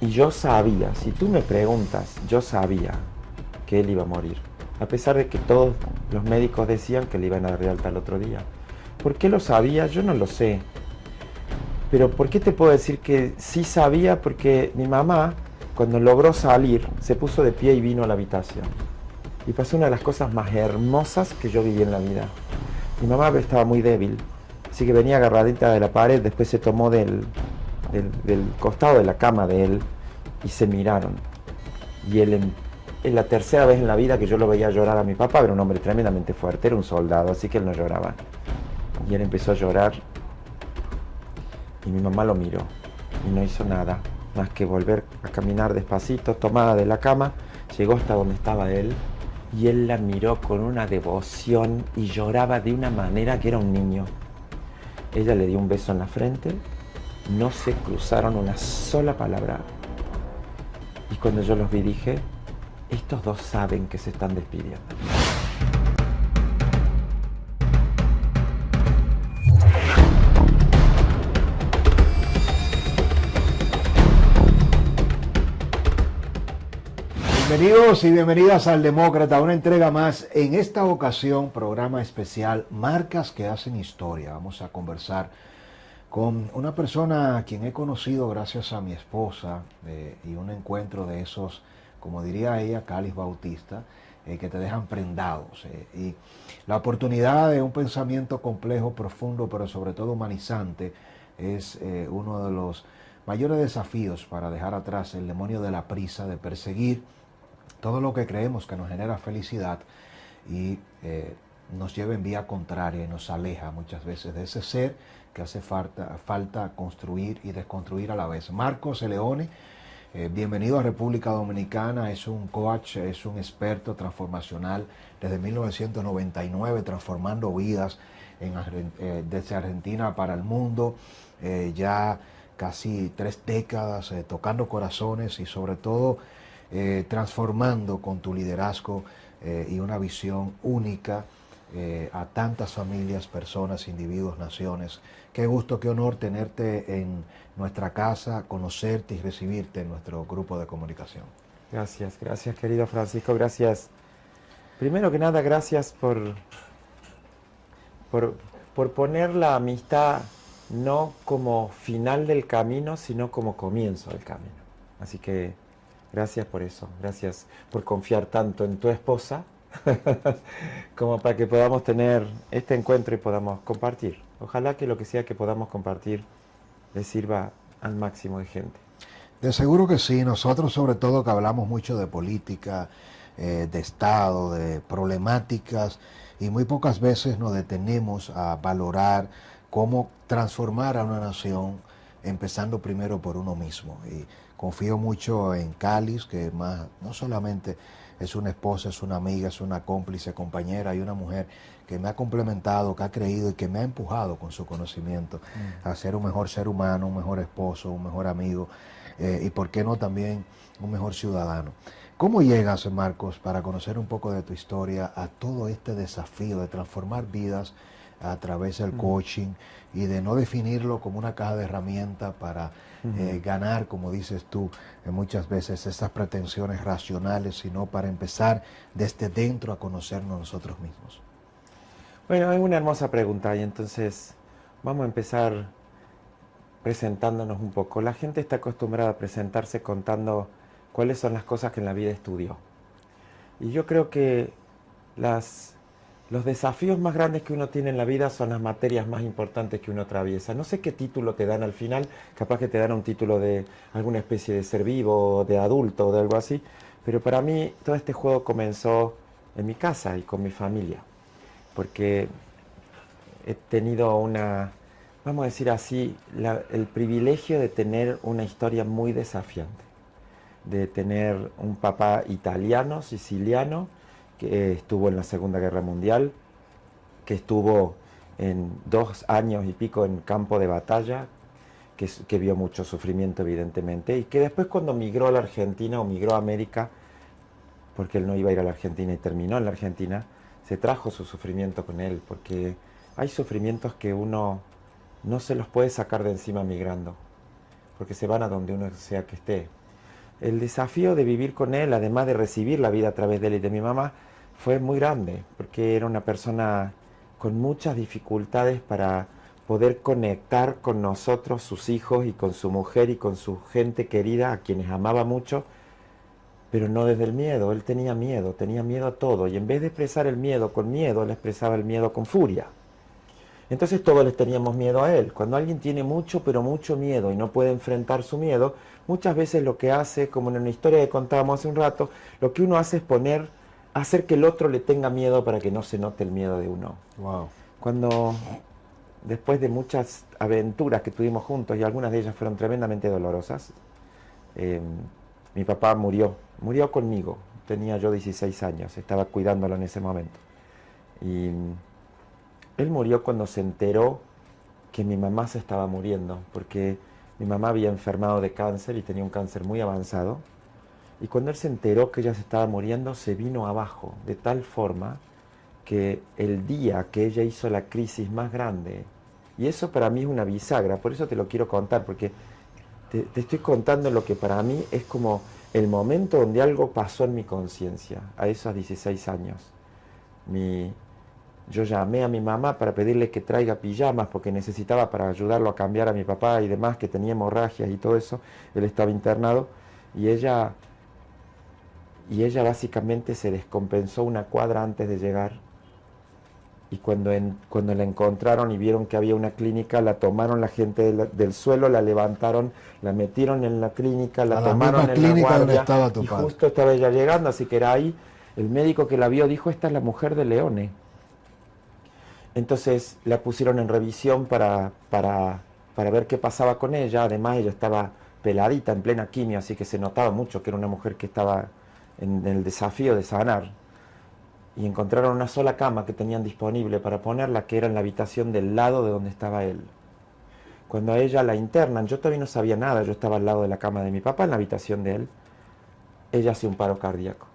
Y yo sabía, si tú me preguntas, yo sabía que él iba a morir. A pesar de que todos los médicos decían que le iban a dar de alta el otro día. ¿Por qué lo sabía? Yo no lo sé. Pero ¿por qué te puedo decir que sí sabía? Porque mi mamá, cuando logró salir, se puso de pie y vino a la habitación. Y pasó una de las cosas más hermosas que yo viví en la vida. Mi mamá estaba muy débil, así que venía agarradita de la pared, después se tomó del costado de la cama de él y se miraron. Y él, en la tercera vez en la vida que yo lo veía llorar a mi papá, era un hombre tremendamente fuerte, era un soldado, así que él no lloraba. Y él empezó a llorar y mi mamá lo miró y no hizo nada más que volver a caminar despacito, tomada de la cama, llegó hasta donde estaba él y él la miró con una devoción y lloraba de una manera que era un niño. Ella le dio un beso en la frente, no se cruzaron una sola palabra. Y cuando yo los vi dije, estos dos saben que se están despidiendo. Bienvenidos y bienvenidas al Demócrata, una entrega más. En esta ocasión, programa especial, Marcas que hacen historia. Vamos a conversar con una persona a quien he conocido gracias a mi esposa y un encuentro de esos, como diría ella, cáliz bautista, que te dejan prendados. Y la oportunidad de un pensamiento complejo, profundo, pero sobre todo humanizante, es uno de los mayores desafíos para dejar atrás el demonio de la prisa, de perseguir todo lo que creemos que nos genera felicidad y nos lleva en vía contraria y nos aleja muchas veces de ese ser que hace falta construir y desconstruir a la vez. Marcos Leone, bienvenido a República Dominicana, es un coach, es un experto transformacional desde 1999, transformando vidas desde Argentina para el mundo, ya casi 3 décadas tocando corazones y sobre todo transformando con tu liderazgo y una visión única a tantas familias, personas, individuos, naciones. Qué gusto, qué honor tenerte en nuestra casa, conocerte y recibirte en nuestro grupo de comunicación. Gracias, gracias querido Francisco, gracias. Primero que nada, gracias por poner la amistad no como final del camino, sino como comienzo del camino. Así que gracias por eso, gracias por confiar tanto en tu esposa como para que podamos tener este encuentro y podamos compartir. Ojalá que lo que sea que podamos compartir le sirva al máximo de gente. De seguro que sí, nosotros sobre todo que hablamos mucho de política, de Estado, de problemáticas y muy pocas veces nos detenemos a valorar cómo transformar a una nación empezando primero por uno mismo. Y confío mucho en Cáliz, que más no solamente es una esposa, es una amiga, es una cómplice, compañera y una mujer que me ha complementado, que ha creído y que me ha empujado con su conocimiento a ser un mejor ser humano, un mejor esposo, un mejor amigo y por qué no también un mejor ciudadano. ¿Cómo llegas, Marcos, para conocer un poco de tu historia a todo este desafío de transformar vidas a través del coaching y de no definirlo como una caja de herramientas para ganar, como dices tú, muchas veces esas pretensiones racionales, sino para empezar desde dentro a conocernos nosotros mismos? Bueno, es una hermosa pregunta y entonces vamos a empezar presentándonos un poco. La gente está acostumbrada a presentarse contando cuáles son las cosas que en la vida estudió. Y yo creo que los desafíos más grandes que uno tiene en la vida son las materias más importantes que uno atraviesa. No sé qué título te dan al final, capaz que te dan un título de alguna especie de ser vivo, de adulto o de algo así, pero para mí todo este juego comenzó en mi casa y con mi familia, porque he tenido vamos a decir así, el privilegio de tener una historia muy desafiante, de tener un papá italiano, siciliano, que estuvo en la Segunda Guerra Mundial, que estuvo en 2 años y pico en campo de batalla, que vio mucho sufrimiento evidentemente, y que después cuando migró a la Argentina o migró a América, porque él no iba a ir a la Argentina y terminó en la Argentina, se trajo su sufrimiento con él, porque hay sufrimientos que uno no se los puede sacar de encima migrando, porque se van a donde uno sea que esté. el desafío de vivir con él, además de recibir la vida a través de él y de mi mamá, fue muy grande, porque era una persona con muchas dificultades para poder conectar con nosotros, sus hijos, y con su mujer y con su gente querida, a quienes amaba mucho, pero no desde el miedo. Él tenía miedo a todo, y en vez de expresar el miedo con miedo, él expresaba el miedo con furia. Entonces todos les teníamos miedo a él. Cuando alguien tiene mucho, pero mucho miedo y no puede enfrentar su miedo, muchas veces lo que hace, como en una historia que contábamos hace un rato, lo que uno hace es hacer que el otro le tenga miedo para que no se note el miedo de uno. Wow. Cuando, después de muchas aventuras que tuvimos juntos, y algunas de ellas fueron tremendamente dolorosas, mi papá murió conmigo. Tenía yo 16 años, estaba cuidándolo en ese momento. Y él murió cuando se enteró que mi mamá se estaba muriendo, porque mi mamá había enfermado de cáncer y tenía un cáncer muy avanzado. Y cuando él se enteró que ella se estaba muriendo, se vino abajo, de tal forma que el día que ella hizo la crisis más grande, y eso para mí es una bisagra, por eso te lo quiero contar, porque te estoy contando lo que para mí es como el momento donde algo pasó en mi conciencia, a esos 16 años. Yo llamé a mi mamá para pedirle que traiga pijamas porque necesitaba para ayudarlo a cambiar a mi papá y demás, que tenía hemorragias y todo eso. Él estaba internado y ella básicamente se descompensó una cuadra antes de llegar. Y cuando la encontraron y vieron que había una clínica, la tomaron la gente del suelo, la levantaron, la metieron en la clínica, la tomaron en la guardia, y justo estaba ella llegando, así que era ahí. El médico que la vio dijo: esta es la mujer de Leone. Entonces la pusieron en revisión para ver qué pasaba con ella. Además ella estaba peladita, en plena quimio, así que se notaba mucho que era una mujer que estaba en el desafío de sanar. Y encontraron una sola cama que tenían disponible para ponerla, que era en la habitación del lado de donde estaba él. Cuando a ella la internan, yo todavía no sabía nada, yo estaba al lado de la cama de mi papá, en la habitación de él. Ella hace un paro cardíaco.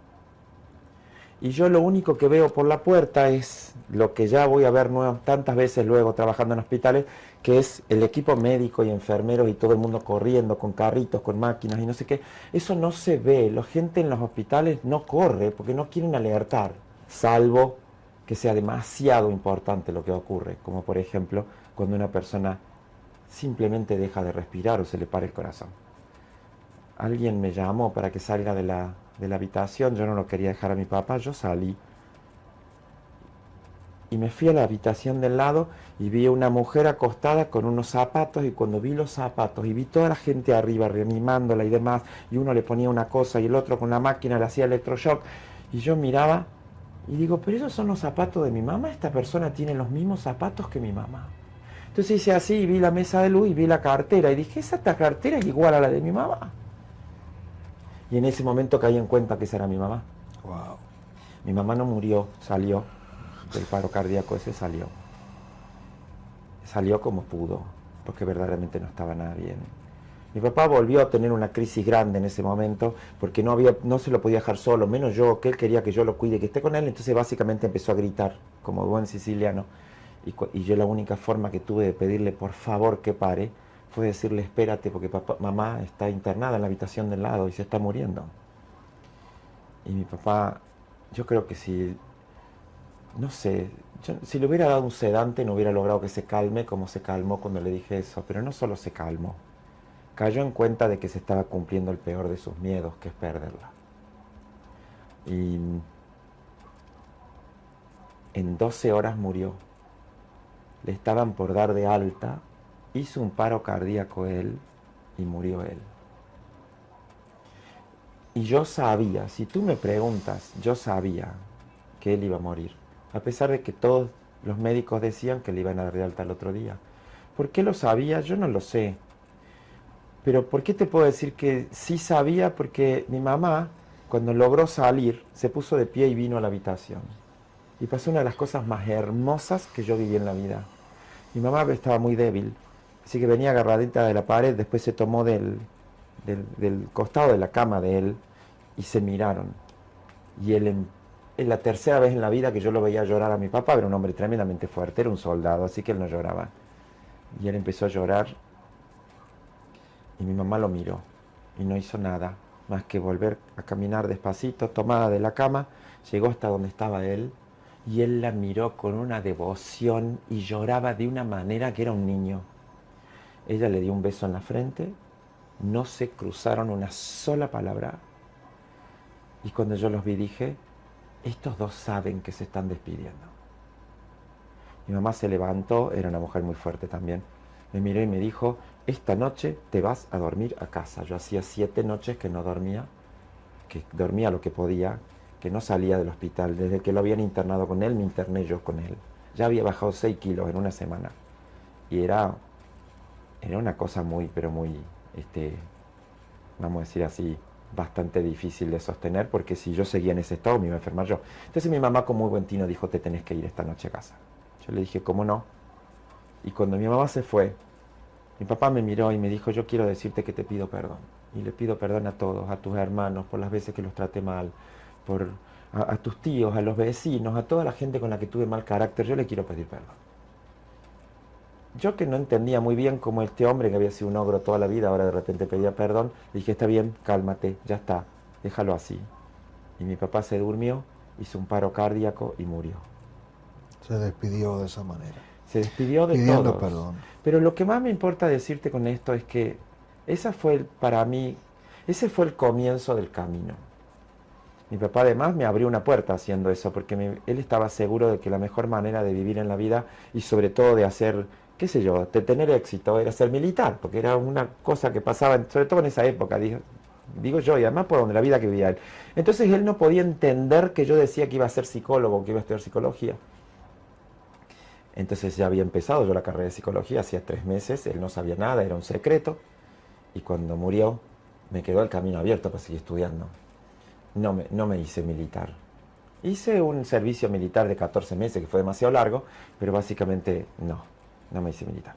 Y yo lo único que veo por la puerta es lo que ya voy a ver tantas veces luego trabajando en hospitales, que es el equipo médico y enfermeros y todo el mundo corriendo con carritos, con máquinas y no sé qué. Eso no se ve, la gente en los hospitales no corre porque no quieren alertar, salvo que sea demasiado importante lo que ocurre, como por ejemplo cuando una persona simplemente deja de respirar o se le para el corazón. Alguien me llamó para que salga de la habitación, yo no lo quería dejar a mi papá, yo salí y me fui a la habitación del lado y vi a una mujer acostada con unos zapatos, y cuando vi los zapatos y vi toda la gente arriba reanimándola y demás, y uno le ponía una cosa y el otro con la máquina le hacía electroshock, y yo miraba y digo: pero esos son los zapatos de mi mamá, esta persona tiene los mismos zapatos que mi mamá. Entonces hice así y vi la mesa de luz y vi la cartera y dije: esta cartera es igual a la de mi mamá. Y en ese momento caí en cuenta que esa era mi mamá. Wow. Mi mamá no murió, salió del paro cardíaco, ese salió. Salió como pudo, porque verdaderamente no estaba nada bien. Mi papá volvió a tener una crisis grande en ese momento, porque no se lo podía dejar solo, menos yo, que él quería que yo lo cuide, que esté con él. Entonces básicamente empezó a gritar, como buen siciliano. Y yo la única forma que tuve de pedirle por favor que pare fue decirle: espérate, porque mamá está internada en la habitación del lado y se está muriendo. Y mi papá, yo creo que si le hubiera dado un sedante no hubiera logrado que se calme como se calmó cuando le dije eso. Pero no solo se calmó, cayó en cuenta de que se estaba cumpliendo el peor de sus miedos, que es perderla. Y en 12 horas murió. Le estaban por dar de alta, hizo un paro cardíaco él y murió él. Y yo sabía, si tú me preguntas, yo sabía que él iba a morir, a pesar de que todos los médicos decían que le iban a dar de alta el otro día. ¿Por qué lo sabía? Yo no lo sé. Pero ¿por qué te puedo decir que sí sabía? Porque mi mamá, cuando logró salir, se puso de pie y vino a la habitación. Y pasó una de las cosas más hermosas que yo viví en la vida. Mi mamá estaba muy débil, así que venía agarradita de la pared, después se tomó del costado de la cama de él y se miraron. Y él, es la tercera vez en la vida que yo lo veía llorar a mi papá. Era un hombre tremendamente fuerte, era un soldado, así que él no lloraba. Y él empezó a llorar y mi mamá lo miró y no hizo nada. más que volver a caminar despacito, tomada de la cama, llegó hasta donde estaba él, y él la miró con una devoción y lloraba de una manera que era un niño. Ella le dio un beso en la frente, no se cruzaron una sola palabra, y cuando yo los vi dije, estos dos saben que se están despidiendo. Mi mamá se levantó, era una mujer muy fuerte también, me miró y me dijo, esta noche te vas a dormir a casa. Yo hacía 7 noches que no dormía, que dormía lo que podía, que no salía del hospital. Desde que lo habían internado con él, me interné yo con él. Ya había bajado 6 kilos en una semana. Y era una cosa muy, pero muy, vamos a decir así, bastante difícil de sostener, porque si yo seguía en ese estado me iba a enfermar yo. Entonces mi mamá con muy buen tino dijo, te tenés que ir esta noche a casa. Yo le dije, ¿cómo no? Y cuando mi mamá se fue, mi papá me miró y me dijo, yo quiero decirte que te pido perdón. Y le pido perdón a todos, a tus hermanos, por las veces que los traté mal, a tus tíos, a los vecinos, a toda la gente con la que tuve mal carácter, yo le quiero pedir perdón. Yo que no entendía muy bien cómo este hombre que había sido un ogro toda la vida, ahora de repente pedía perdón, le dije, está bien, cálmate, ya está, déjalo así. Y mi papá se durmió, hizo un paro cardíaco y murió. Se despidió de esa manera. Se despidió de pidiendo todos. Perdón. Pero lo que más me importa decirte con esto es que para mí, ese fue el comienzo del camino. Mi papá además me abrió una puerta haciendo eso, porque él estaba seguro de que la mejor manera de vivir en la vida y sobre todo de hacer, qué sé yo, de tener éxito, era ser militar, porque era una cosa que pasaba, sobre todo en esa época, digo yo, y además por donde la vida que vivía él. Entonces él no podía entender que yo decía que iba a ser psicólogo, que iba a estudiar psicología. Entonces ya había empezado yo la carrera de psicología, hacía 3 meses, él no sabía nada, era un secreto, y cuando murió me quedó el camino abierto para seguir estudiando. No me hice militar. Hice un servicio militar de 14 meses, que fue demasiado largo, pero básicamente no me hice militar.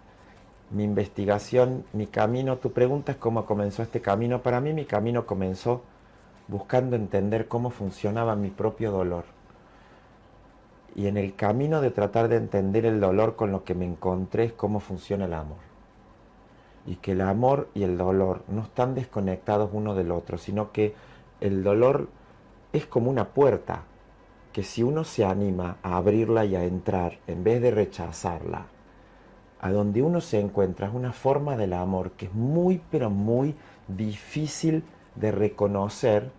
Mi investigación, mi camino, tu pregunta es cómo comenzó este camino. Para mí mi camino comenzó buscando entender cómo funcionaba mi propio dolor. Y en el camino de tratar de entender el dolor, con lo que me encontré es cómo funciona el amor. Y que el amor y el dolor no están desconectados uno del otro, sino que el dolor es como una puerta, que si uno se anima a abrirla y a entrar, en vez de rechazarla, a donde uno se encuentra es una forma del amor que es muy, pero muy difícil de reconocer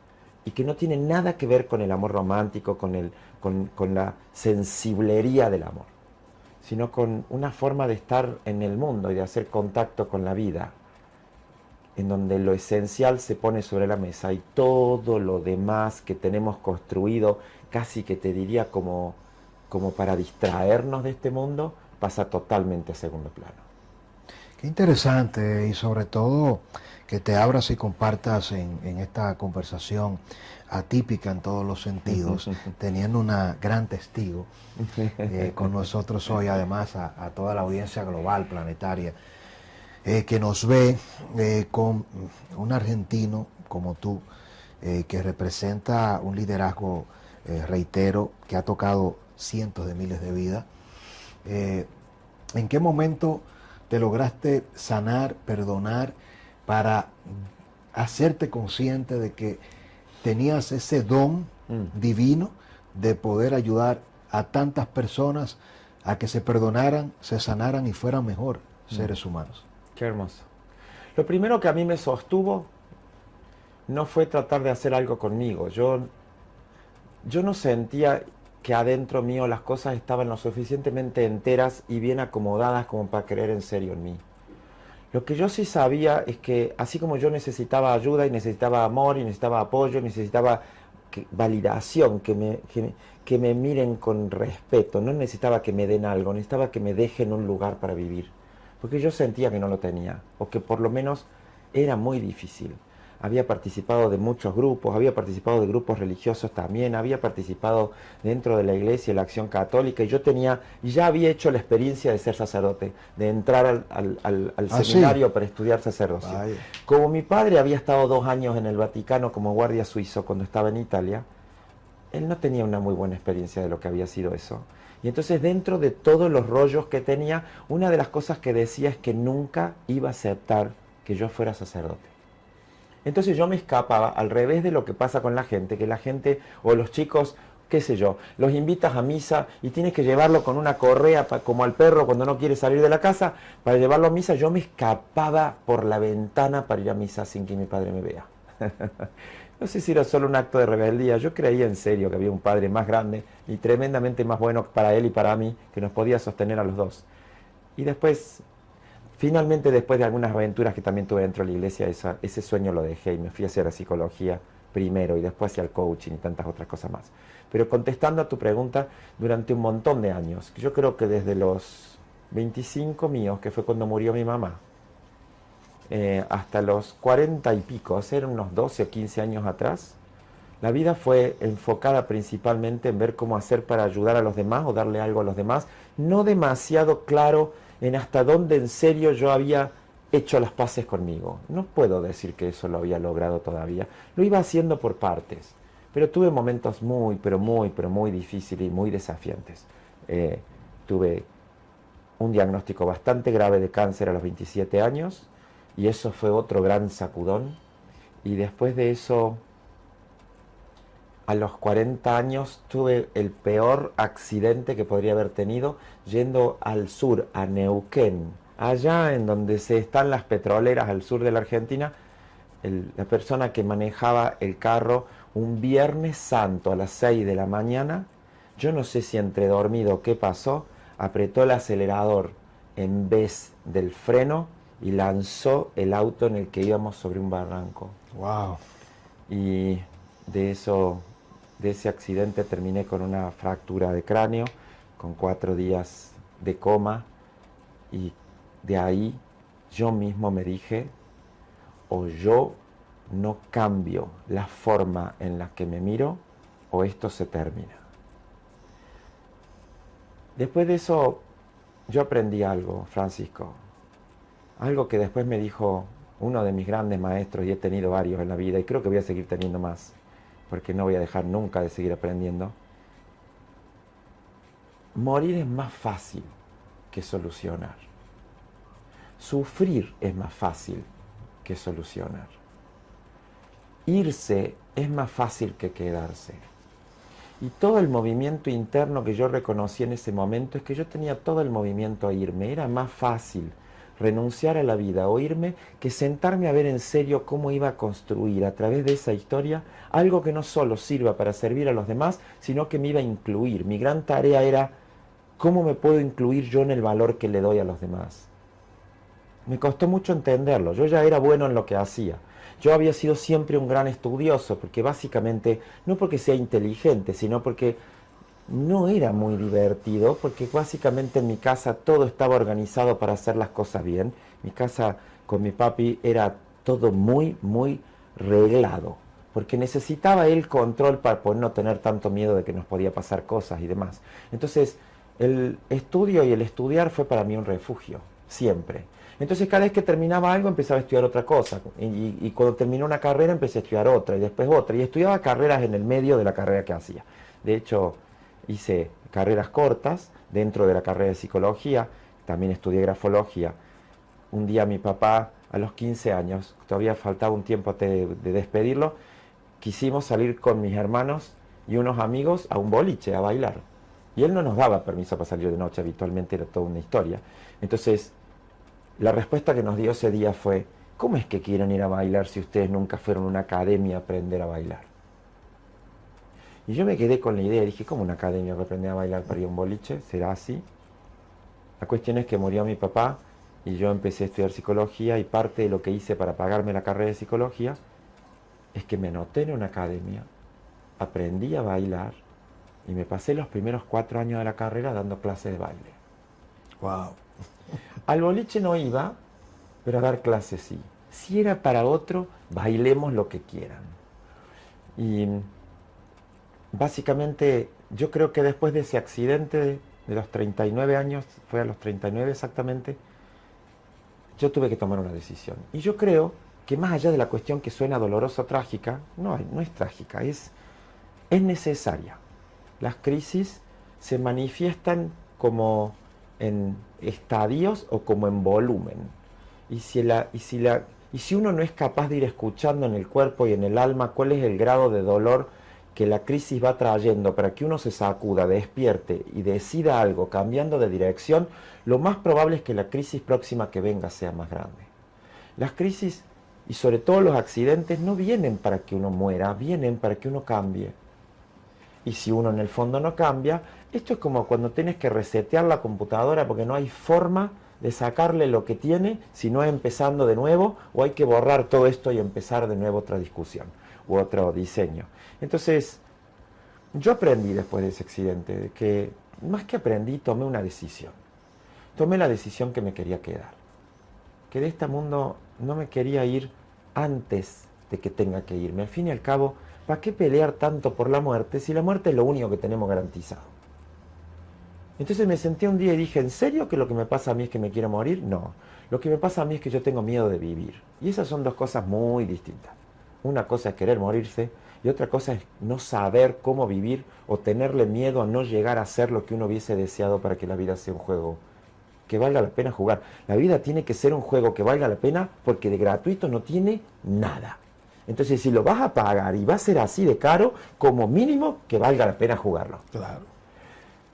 y que no tiene nada que ver con el amor romántico, con la sensiblería del amor, sino con una forma de estar en el mundo y de hacer contacto con la vida, en donde lo esencial se pone sobre la mesa y todo lo demás que tenemos construido, casi que te diría como para distraernos de este mundo, pasa totalmente a segundo plano. Qué interesante, y sobre todo que te abras y compartas en esta conversación atípica en todos los sentidos, teniendo una gran testigo con nosotros hoy, además a toda la audiencia global, planetaria, que nos ve, con un argentino como tú, que representa un liderazgo, reitero, que ha tocado cientos de miles de vidas. ¿En qué momento te lograste sanar, perdonar, para hacerte consciente de que tenías ese don divino de poder ayudar a tantas personas a que se perdonaran, se sanaran y fueran mejor seres humanos? Qué hermoso. Lo primero que a mí me sostuvo no fue tratar de hacer algo conmigo. Yo no sentía que adentro mío las cosas estaban lo suficientemente enteras y bien acomodadas como para creer en serio en mí. Lo que yo sí sabía es que así como yo necesitaba ayuda y necesitaba amor y necesitaba apoyo, necesitaba validación, que me miren con respeto, no necesitaba que me den algo, necesitaba que me dejen un lugar para vivir. Porque yo sentía que no lo tenía, o que por lo menos era muy difícil. Había participado de muchos grupos, había participado de grupos religiosos también, había participado dentro de la iglesia, la acción católica, y yo ya había hecho la experiencia de ser sacerdote, de entrar al seminario para estudiar sacerdocio. Vaya. Como mi padre había estado 2 años en el Vaticano como guardia suizo cuando estaba en Italia, él no tenía una muy buena experiencia de lo que había sido eso. Y entonces dentro de todos los rollos que tenía, una de las cosas que decía es que nunca iba a aceptar que yo fuera sacerdote. Entonces yo me escapaba, al revés de lo que pasa con la gente, que la gente o los chicos, qué sé yo, los invitas a misa y tienes que llevarlo con una correa, como al perro cuando no quiere salir de la casa, para llevarlo a misa. Yo me escapaba por la ventana para ir a misa sin que mi padre me vea. No sé si era solo un acto de rebeldía, yo creía en serio que había un padre más grande y tremendamente más bueno para él y para mí, que nos podía sostener a los dos. Y después, finalmente, después de algunas aventuras que también tuve dentro de la iglesia, ese sueño lo dejé y me fui a hacer la psicología primero y después hacia el coaching y tantas otras cosas más. Pero contestando a tu pregunta, durante un montón de años, yo creo que desde los 25 míos, que fue cuando murió mi mamá, hasta los 40 y pico, eran unos 12 o 15 años atrás, la vida fue enfocada principalmente en ver cómo hacer para ayudar a los demás o darle algo a los demás, no demasiado claro en hasta dónde en serio yo había hecho las paces conmigo. No puedo decir que eso lo había logrado todavía, lo iba haciendo por partes, pero tuve momentos muy, pero muy difíciles y muy desafiantes. Tuve un diagnóstico bastante grave de cáncer a los 27 años, y eso fue otro gran sacudón. Y después de eso, a los 40 años, tuve el peor accidente que podría haber tenido yendo al sur, a Neuquén, allá en donde están las petroleras al sur de la Argentina. La persona que manejaba el carro un Viernes Santo a las 6 de la mañana, yo no sé si entre dormido o qué pasó, apretó el acelerador en vez del freno y lanzó el auto en el que íbamos sobre un barranco. Wow. Y de ese accidente terminé con una fractura de cráneo, con 4 días de coma, y de ahí yo mismo me dije, o yo no cambio la forma en la que me miro, o esto se termina. Después de eso, yo aprendí algo, Francisco. Algo que después me dijo uno de mis grandes maestros, y he tenido varios en la vida, y creo que voy a seguir teniendo más, porque no voy a dejar nunca de seguir aprendiendo. Morir es más fácil que solucionar. Sufrir es más fácil que solucionar. Irse es más fácil que quedarse. Y todo el movimiento interno que yo reconocí en ese momento es que yo tenía todo el movimiento a irme. Era más fácil renunciar a la vida o irme que sentarme a ver en serio cómo iba a construir a través de esa historia algo que no solo sirva para servir a los demás, sino que me iba a incluir. Mi gran tarea era cómo me puedo incluir yo en el valor que le doy a los demás. Me costó mucho entenderlo. Yo ya era bueno en lo que hacía. Yo había sido siempre un gran estudioso, porque básicamente, no porque sea inteligente, sino porque no era muy divertido, porque básicamente en mi casa todo estaba organizado para hacer las cosas bien. Mi casa con mi papi era todo muy reglado, porque necesitaba el control para poder no tener tanto miedo de que nos podía pasar cosas y demás. Entonces, el estudio y el estudiar fue para mí un refugio, siempre. Entonces cada vez que terminaba algo empezaba a estudiar otra cosa, y cuando terminó una carrera empecé a estudiar otra y después otra, y estudiaba carreras en el medio de la carrera que hacía. De hecho, hice carreras cortas dentro de la carrera de psicología, también estudié grafología. Un día mi papá, a los 15 años, todavía faltaba un tiempo de despedirlo, quisimos salir con mis hermanos y unos amigos a un boliche a bailar. Y él no nos daba permiso para salir de noche, habitualmente era toda una historia. Entonces, la respuesta que nos dio ese día fue, ¿cómo es que quieren ir a bailar si ustedes nunca fueron a una academia a aprender a bailar? Y yo me quedé con la idea, dije, ¿cómo una academia para aprender a bailar para ir a un boliche? ¿Será así? La cuestión es que murió mi papá y yo empecé a estudiar psicología, y parte de lo que hice para pagarme la carrera de psicología es que me anoté en una academia, aprendí a bailar y me pasé los primeros 4 años de la carrera dando clases de baile. Wow. Al boliche no iba, pero a dar clases sí. Si era para otro, bailemos lo que quieran. Y básicamente yo creo que después de ese accidente de los 39 años, fue a los 39 exactamente, yo tuve que tomar una decisión. Y yo creo que más allá de la cuestión que suena dolorosa o trágica, no es trágica, es necesaria. Las crisis se manifiestan como en estadios o como en volumen. Y si Y si uno no es capaz de ir escuchando en el cuerpo y en el alma cuál es el grado de dolor que la crisis va trayendo para que uno se sacuda, despierte y decida algo cambiando de dirección, lo más probable es que la crisis próxima que venga sea más grande. Las crisis y sobre todo los accidentes no vienen para que uno muera, vienen para que uno cambie. Y si uno en el fondo no cambia, esto es como cuando tienes que resetear la computadora porque no hay forma de sacarle lo que tiene si no es empezando de nuevo, o hay que borrar todo esto y empezar de nuevo otra discusión u otro diseño. Entonces, yo aprendí después de ese accidente de que, más que aprendí, tomé una decisión. Tomé la decisión que me quería quedar. Que de este mundo no me quería ir antes de que tenga que irme. Al fin y al cabo, ¿para qué pelear tanto por la muerte si la muerte es lo único que tenemos garantizado? Entonces me senté un día y dije, ¿en serio que lo que me pasa a mí es que me quiero morir? No, lo que me pasa a mí es que yo tengo miedo de vivir. Y esas son dos cosas muy distintas. Una cosa es querer morirse y otra cosa es no saber cómo vivir o tenerle miedo a no llegar a ser lo que uno hubiese deseado para que la vida sea un juego que valga la pena jugar. La vida tiene que ser un juego que valga la pena porque de gratuito no tiene nada. Entonces, si lo vas a pagar y va a ser así de caro, como mínimo que valga la pena jugarlo. Claro.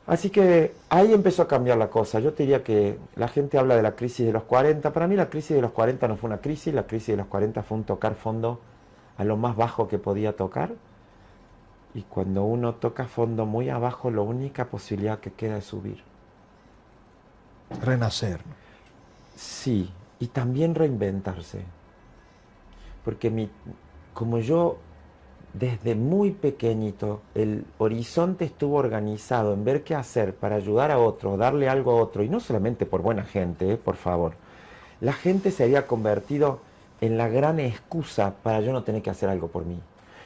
Así que ahí empezó a cambiar la cosa. Yo te diría que la gente habla de la crisis de los 40. Para mí la crisis de los 40 no fue una crisis, la crisis de los 40 fue un tocar fondo a lo más bajo que podía tocar. Y cuando uno toca fondo muy abajo, la única posibilidad que queda es subir. Renacer. Sí, y también reinventarse. Porque como yo desde muy pequeñito, el horizonte estuvo organizado en ver qué hacer para ayudar a otro, darle algo a otro, y no solamente por buena gente, por favor. La gente se había convertido en la gran excusa para yo no tener que hacer algo por mí.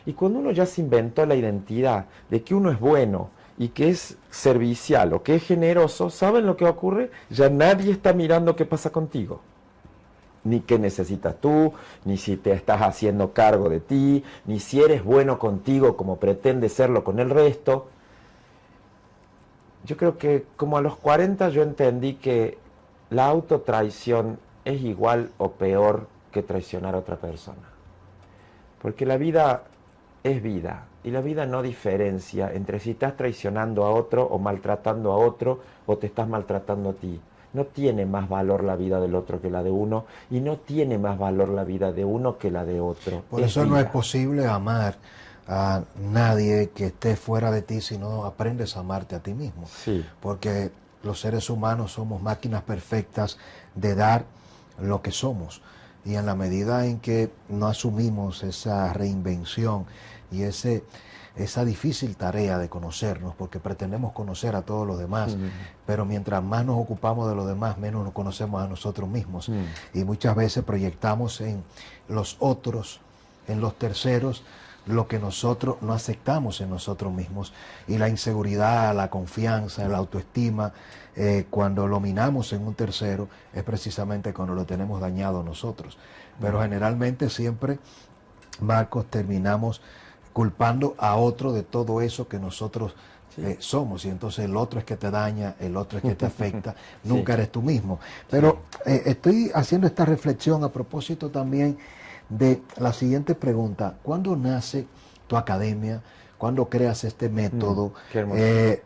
Y cuando uno ya se inventó la identidad de que uno es bueno y que es servicial o que es generoso, ¿saben lo que ocurre? Ya nadie está mirando qué pasa contigo. Ni qué necesitas tú, ni si te estás haciendo cargo de ti, ni si eres bueno contigo como pretende serlo con el resto. Yo creo que como a los 40 yo entendí que la autotraición es igual o peor que traicionar a otra persona. Porque la vida es vida, y la vida no diferencia entre si estás traicionando a otro o maltratando a otro o te estás maltratando a ti. No tiene más valor la vida del otro que la de uno, y no tiene más valor la vida de uno que la de otro. Por eso no es posible amar a nadie que esté fuera de ti si no aprendes a amarte a ti mismo. Sí. Porque los seres humanos somos máquinas perfectas de dar lo que somos. Y en la medida en que no asumimos esa reinvención y esa difícil tarea de conocernos, porque pretendemos conocer a todos los demás, pero mientras más nos ocupamos de los demás, menos nos conocemos a nosotros mismos. Y muchas veces proyectamos en los otros, en los terceros, lo que nosotros no aceptamos en nosotros mismos. Y la inseguridad, la confianza, la autoestima, cuando lo minamos en un tercero, es precisamente cuando lo tenemos dañado nosotros. Pero generalmente siempre, Marcos, terminamos culpando a otro de todo eso que nosotros somos, y entonces el otro es que te daña, el otro es que te afecta, nunca eres tú mismo. Pero estoy haciendo esta reflexión a propósito también de la siguiente pregunta: ¿cuándo nace tu academia? ¿Cuándo creas este método?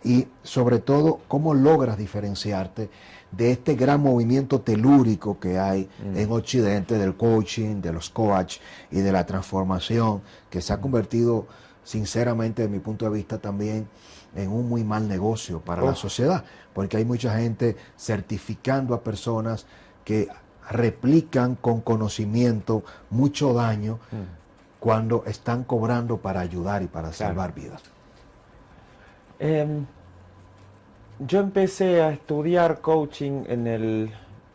Y sobre todo, ¿cómo logras diferenciarte de este gran movimiento telúrico que hay en Occidente, del coaching, de los coaches y de la transformación, que se ha convertido, sinceramente, desde mi punto de vista, también en un muy mal negocio para la sociedad? Porque hay mucha gente certificando a personas que replican con conocimiento mucho daño cuando están cobrando para ayudar y para salvar vidas. Yo empecé a estudiar coaching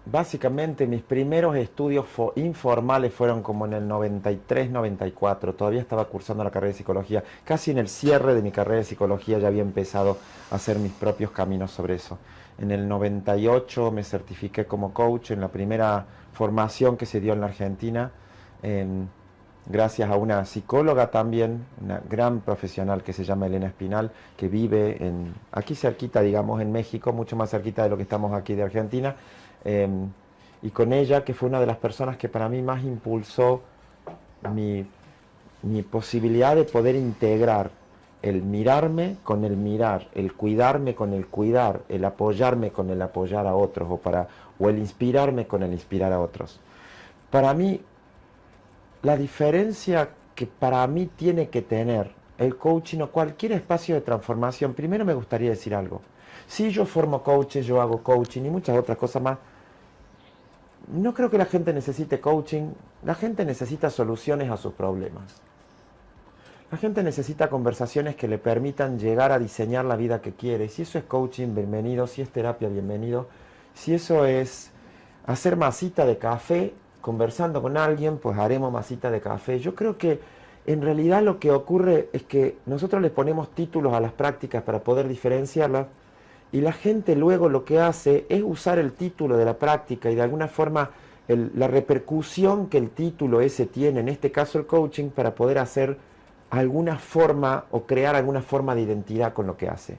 básicamente mis primeros estudios informales fueron como en el 93, 94. Todavía estaba cursando la carrera de psicología. Casi en el cierre de mi carrera de psicología ya había empezado a hacer mis propios caminos sobre eso. En el 98 me certifiqué como coach en la primera formación que se dio en la Argentina, gracias a una psicóloga también, una gran profesional que se llama Elena Espinal, que vive aquí cerquita, digamos, en México, mucho más cerquita de lo que estamos aquí de Argentina. y con ella, que fue una de las personas que para mí más impulsó mi posibilidad de poder integrar el mirarme con el mirar, el cuidarme con el cuidar, el apoyarme con el apoyar a otros, o el inspirarme con el inspirar a otros. Para mí, la diferencia que para mí tiene que tener el coaching o cualquier espacio de transformación, primero me gustaría decir algo. Si yo formo coaches, yo hago coaching y muchas otras cosas más, no creo que la gente necesite coaching, la gente necesita soluciones a sus problemas. La gente necesita conversaciones que le permitan llegar a diseñar la vida que quiere. Si eso es coaching, bienvenido. Si es terapia, bienvenido. Si eso es hacer masita de café, conversando con alguien, pues haremos masita de café. Yo creo que en realidad lo que ocurre es que nosotros le ponemos títulos a las prácticas para poder diferenciarlas, y la gente luego lo que hace es usar el título de la práctica y de alguna forma la repercusión que el título ese tiene, en este caso el coaching, para poder hacer alguna forma o crear alguna forma de identidad con lo que hace.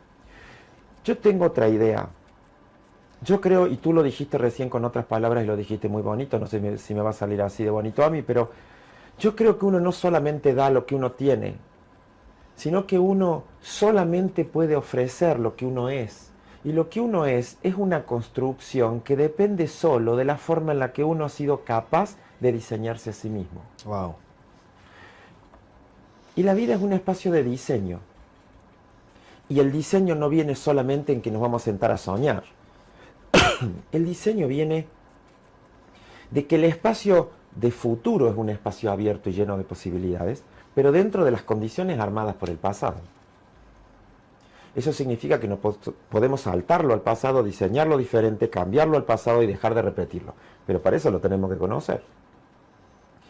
Yo tengo otra idea. Yo creo, y tú lo dijiste recién con otras palabras y lo dijiste muy bonito, no sé si me va a salir así de bonito a mí, pero yo creo que uno no solamente da lo que uno tiene, sino que uno solamente puede ofrecer lo que uno es. Y lo que uno es una construcción que depende solo de la forma en la que uno ha sido capaz de diseñarse a sí mismo. Wow. Y la vida es un espacio de diseño. Y el diseño no viene solamente en que nos vamos a sentar a soñar. El diseño viene de que el espacio de futuro es un espacio abierto y lleno de posibilidades, pero dentro de las condiciones armadas por el pasado. Eso significa que no podemos saltarlo al pasado, diseñarlo diferente, cambiarlo al pasado y dejar de repetirlo. Pero para eso lo tenemos que conocer.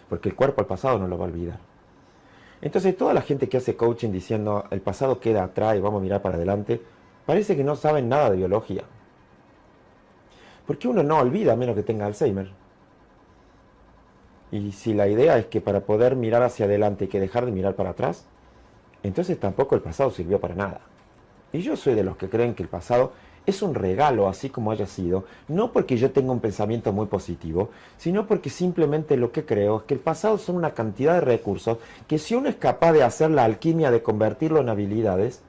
Porque el cuerpo al pasado no lo va a olvidar. Entonces toda la gente que hace coaching diciendo el pasado queda atrás y vamos a mirar para adelante, parece que no saben nada de biología. Porque uno no olvida a menos que tenga Alzheimer. Y si la idea es que para poder mirar hacia adelante hay que dejar de mirar para atrás, entonces tampoco el pasado sirvió para nada. Y yo soy de los que creen que el pasado es un regalo así como haya sido, no porque yo tenga un pensamiento muy positivo, sino porque simplemente lo que creo es que el pasado son una cantidad de recursos que si uno es capaz de hacer la alquimia de convertirlo en habilidades,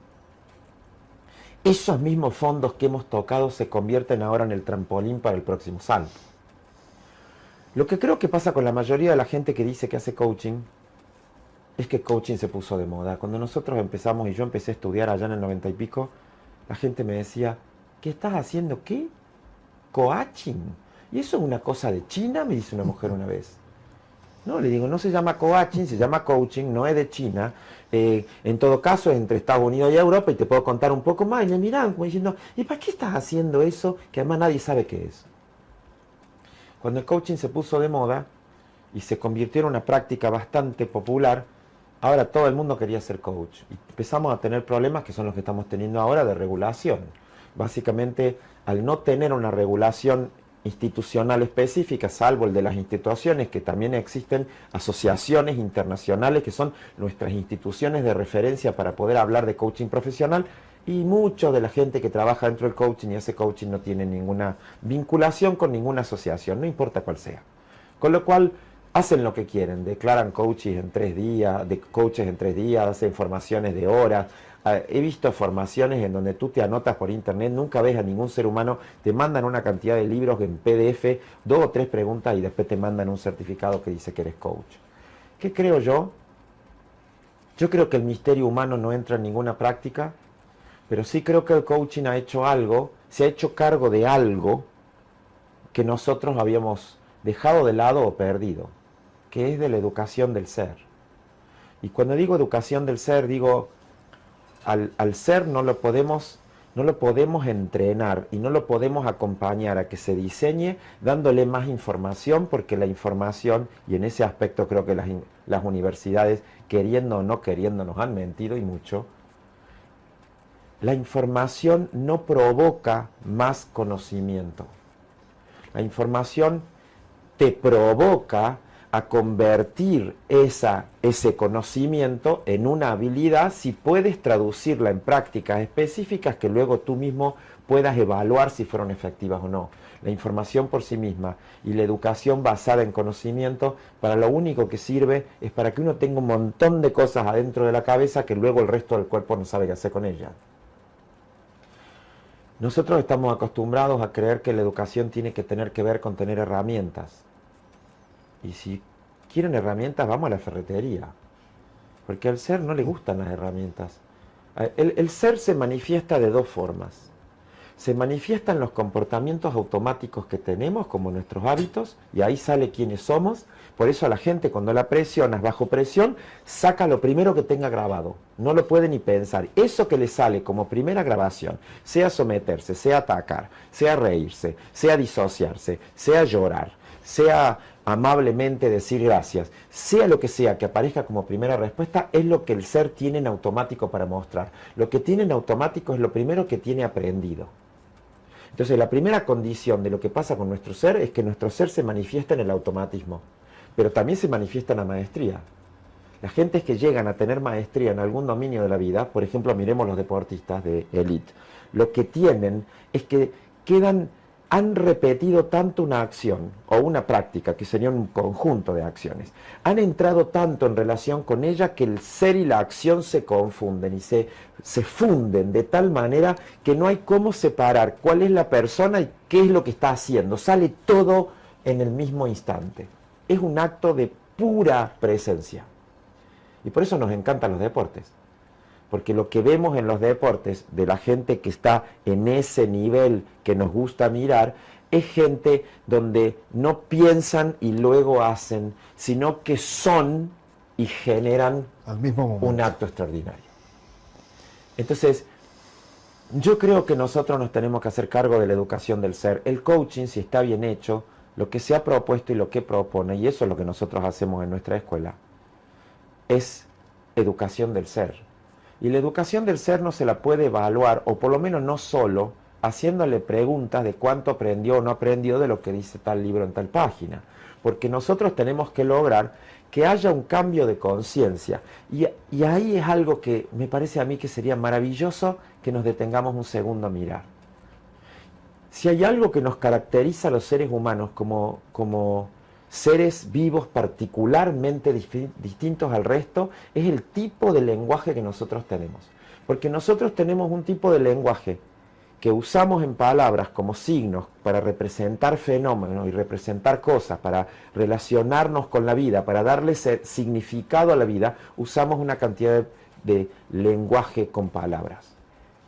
esos mismos fondos que hemos tocado se convierten ahora en el trampolín para el próximo salto. Lo que creo que pasa con la mayoría de la gente que dice que hace coaching es que coaching se puso de moda. Cuando nosotros empezamos y yo empecé a estudiar allá en el 90 y pico, la gente me decía, ¿qué estás haciendo? ¿Qué? Coaching. ¿Y eso es una cosa de China? Me dice una mujer una vez. No, le digo, no se llama coaching, se llama coaching, no es de China. En todo caso es entre Estados Unidos y Europa y te puedo contar un poco más. Y me miran como diciendo, ¿y para qué estás haciendo eso? Que además nadie sabe qué es. Cuando el coaching se puso de moda y se convirtió en una práctica bastante popular, ahora todo el mundo quería ser coach. Y empezamos a tener problemas que son los que estamos teniendo ahora de regulación. Básicamente, al no tener una regulación institucional específica, salvo el de las instituciones, que también existen asociaciones internacionales que son nuestras instituciones de referencia para poder hablar de coaching profesional, y mucho de la gente que trabaja dentro del coaching y hace coaching no tiene ninguna vinculación con ninguna asociación, no importa cuál sea. Con lo cual, hacen lo que quieren, declaran coaches en 3 días, hacen formaciones de horas. He visto formaciones en donde tú te anotas por internet, nunca ves a ningún ser humano, te mandan una cantidad de libros en PDF, 2 o 3 preguntas y después te mandan un certificado que dice que eres coach. ¿Qué creo yo? Yo creo que el misterio humano no entra en ninguna práctica, pero sí creo que el coaching ha hecho algo, se ha hecho cargo de algo que nosotros habíamos dejado de lado o perdido, que es de la educación del ser. Y cuando digo educación del ser, digo, al ser no lo podemos entrenar y no lo podemos acompañar a que se diseñe dándole más información, porque la información, y en ese aspecto creo que las universidades, queriendo o no queriendo, nos han mentido y mucho. La información no provoca más conocimiento. La información te provoca a convertir ese conocimiento en una habilidad si puedes traducirla en prácticas específicas que luego tú mismo puedas evaluar si fueron efectivas o no. La información por sí misma y la educación basada en conocimiento, para lo único que sirve es para que uno tenga un montón de cosas adentro de la cabeza que luego el resto del cuerpo no sabe qué hacer con ellas. Nosotros estamos acostumbrados a creer que la educación tiene que tener que ver con tener herramientas. Y si quieren herramientas, vamos a la ferretería. Porque al ser no le gustan las herramientas. El ser se manifiesta de dos formas. Se manifiesta en los comportamientos automáticos que tenemos, como nuestros hábitos, y ahí sale quiénes somos. Por eso a la gente, cuando la presionas bajo presión, saca lo primero que tenga grabado. No lo puede ni pensar. Eso que le sale como primera grabación, sea someterse, sea atacar, sea reírse, sea disociarse, sea llorar, sea amablemente decir gracias, sea lo que sea que aparezca como primera respuesta, es lo que el ser tiene en automático para mostrar. Lo que tiene en automático es lo primero que tiene aprendido. Entonces la primera condición de lo que pasa con nuestro ser es que nuestro ser se manifiesta en el automatismo, pero también se manifiesta en la maestría. Las gentes que llegan a tener maestría en algún dominio de la vida, por ejemplo, miremos los deportistas de élite, lo que tienen es que han repetido tanto una acción o una práctica, que sería un conjunto de acciones, han entrado tanto en relación con ella que el ser y la acción se confunden y se funden de tal manera que no hay cómo separar cuál es la persona y qué es lo que está haciendo. Sale todo en el mismo instante. Es un acto de pura presencia. Y por eso nos encantan los deportes. Porque lo que vemos en los deportes de la gente que está en ese nivel que nos gusta mirar, es gente donde no piensan y luego hacen, sino que son y generan al mismo momento un acto extraordinario. Entonces, yo creo que nosotros nos tenemos que hacer cargo de la educación del ser. El coaching, si está bien hecho, lo que se ha propuesto y lo que propone, y eso es lo que nosotros hacemos en nuestra escuela, es educación del ser. Y la educación del ser no se la puede evaluar, o por lo menos no solo, haciéndole preguntas de cuánto aprendió o no aprendió de lo que dice tal libro en tal página. Porque nosotros tenemos que lograr que haya un cambio de conciencia. Y ahí es algo que me parece a mí que sería maravilloso que nos detengamos un segundo a mirar. Si hay algo que nos caracteriza a los seres humanos como seres vivos particularmente distintos al resto, es el tipo de lenguaje que nosotros tenemos. Porque nosotros tenemos un tipo de lenguaje que usamos en palabras como signos para representar fenómenos y representar cosas, para relacionarnos con la vida, para darle significado a la vida, usamos una cantidad de lenguaje con palabras.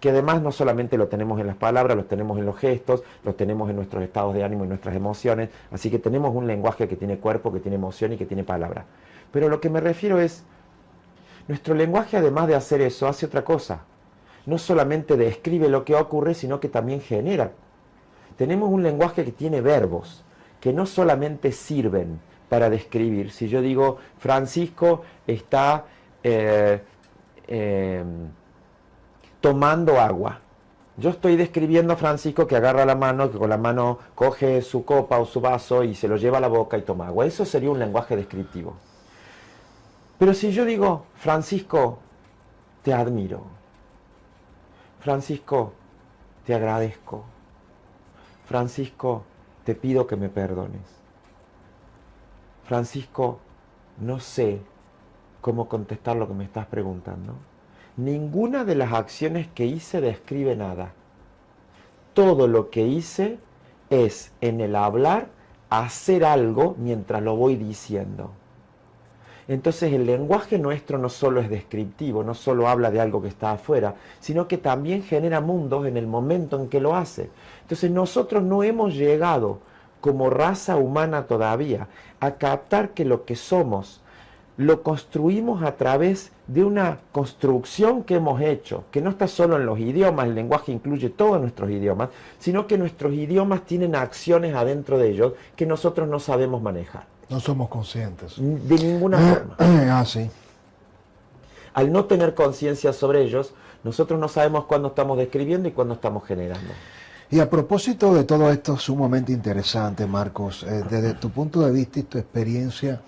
Que además no solamente lo tenemos en las palabras, los tenemos en los gestos, los tenemos en nuestros estados de ánimo y nuestras emociones, así que tenemos un lenguaje que tiene cuerpo, que tiene emoción y que tiene palabra. Pero lo que me refiero es, nuestro lenguaje además de hacer eso, hace otra cosa. No solamente describe lo que ocurre, sino que también genera. Tenemos un lenguaje que tiene verbos, que no solamente sirven para describir. Si yo digo, Francisco está tomando agua. Yo estoy describiendo a Francisco que agarra la mano, que con la mano coge su copa o su vaso y se lo lleva a la boca y toma agua. Eso sería un lenguaje descriptivo. Pero si yo digo, Francisco, te admiro. Francisco, te agradezco. Francisco, te pido que me perdones. Francisco, no sé cómo contestar lo que me estás preguntando. Ninguna de las acciones que hice describe nada. Todo lo que hice es, en el hablar, hacer algo mientras lo voy diciendo. Entonces el lenguaje nuestro no solo es descriptivo, no solo habla de algo que está afuera, sino que también genera mundos en el momento en que lo hace. Entonces nosotros no hemos llegado como raza humana todavía a captar que lo que somos lo construimos a través de una construcción que hemos hecho, que no está solo en los idiomas, el lenguaje incluye todos nuestros idiomas, sino que nuestros idiomas tienen acciones adentro de ellos que nosotros no sabemos manejar. No somos conscientes. De ninguna forma. Sí. Al no tener conciencia sobre ellos, nosotros no sabemos cuándo estamos describiendo y cuándo estamos generando. Y a propósito de todo esto sumamente interesante, Marcos, desde tu punto de vista y tu experiencia,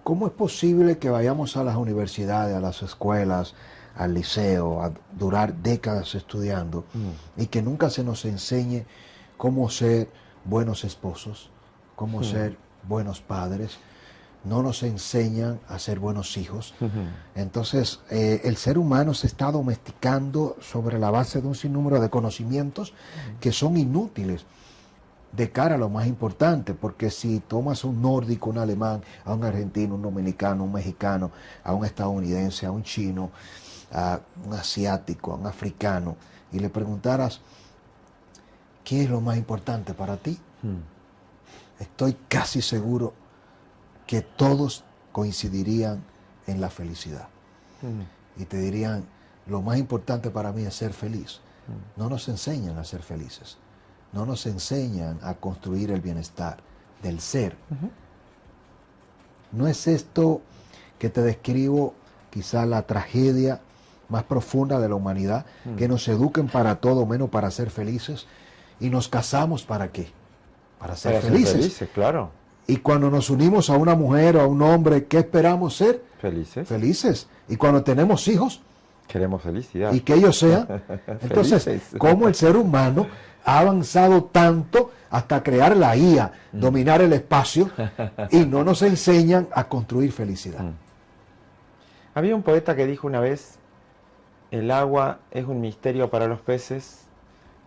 ¿cómo es posible que vayamos a las universidades, a las escuelas, al liceo, a durar décadas estudiando, y que nunca se nos enseñe cómo ser buenos esposos, cómo ser buenos padres, no nos enseñan a ser buenos hijos. Entonces, el ser humano se está domesticando sobre la base de un sinnúmero de conocimientos que son inútiles de cara a lo más importante, porque si tomas un nórdico, un alemán, a un argentino, un dominicano, un mexicano, a un estadounidense, a un chino, a un asiático, a un africano, y le preguntaras, ¿qué es lo más importante para ti? Estoy casi seguro que todos coincidirían en la felicidad. Y te dirían, lo más importante para mí es ser feliz. No nos enseñan a ser felices. No nos enseñan a construir el bienestar del ser. ¿No es esto que te describo quizá la tragedia más profunda de la humanidad? Que nos eduquen para todo menos para ser felices. ¿Y nos casamos para qué? Para ser felices, claro. Y cuando nos unimos a una mujer o a un hombre, ¿qué esperamos ser? Felices. Felices. Y cuando tenemos hijos, queremos felicidad. Y que ellos sean. Entonces, ¿cómo el ser humano ha avanzado tanto hasta crear la IA, dominar el espacio, y no nos enseñan a construir felicidad? Había un poeta que dijo una vez, el agua es un misterio para los peces,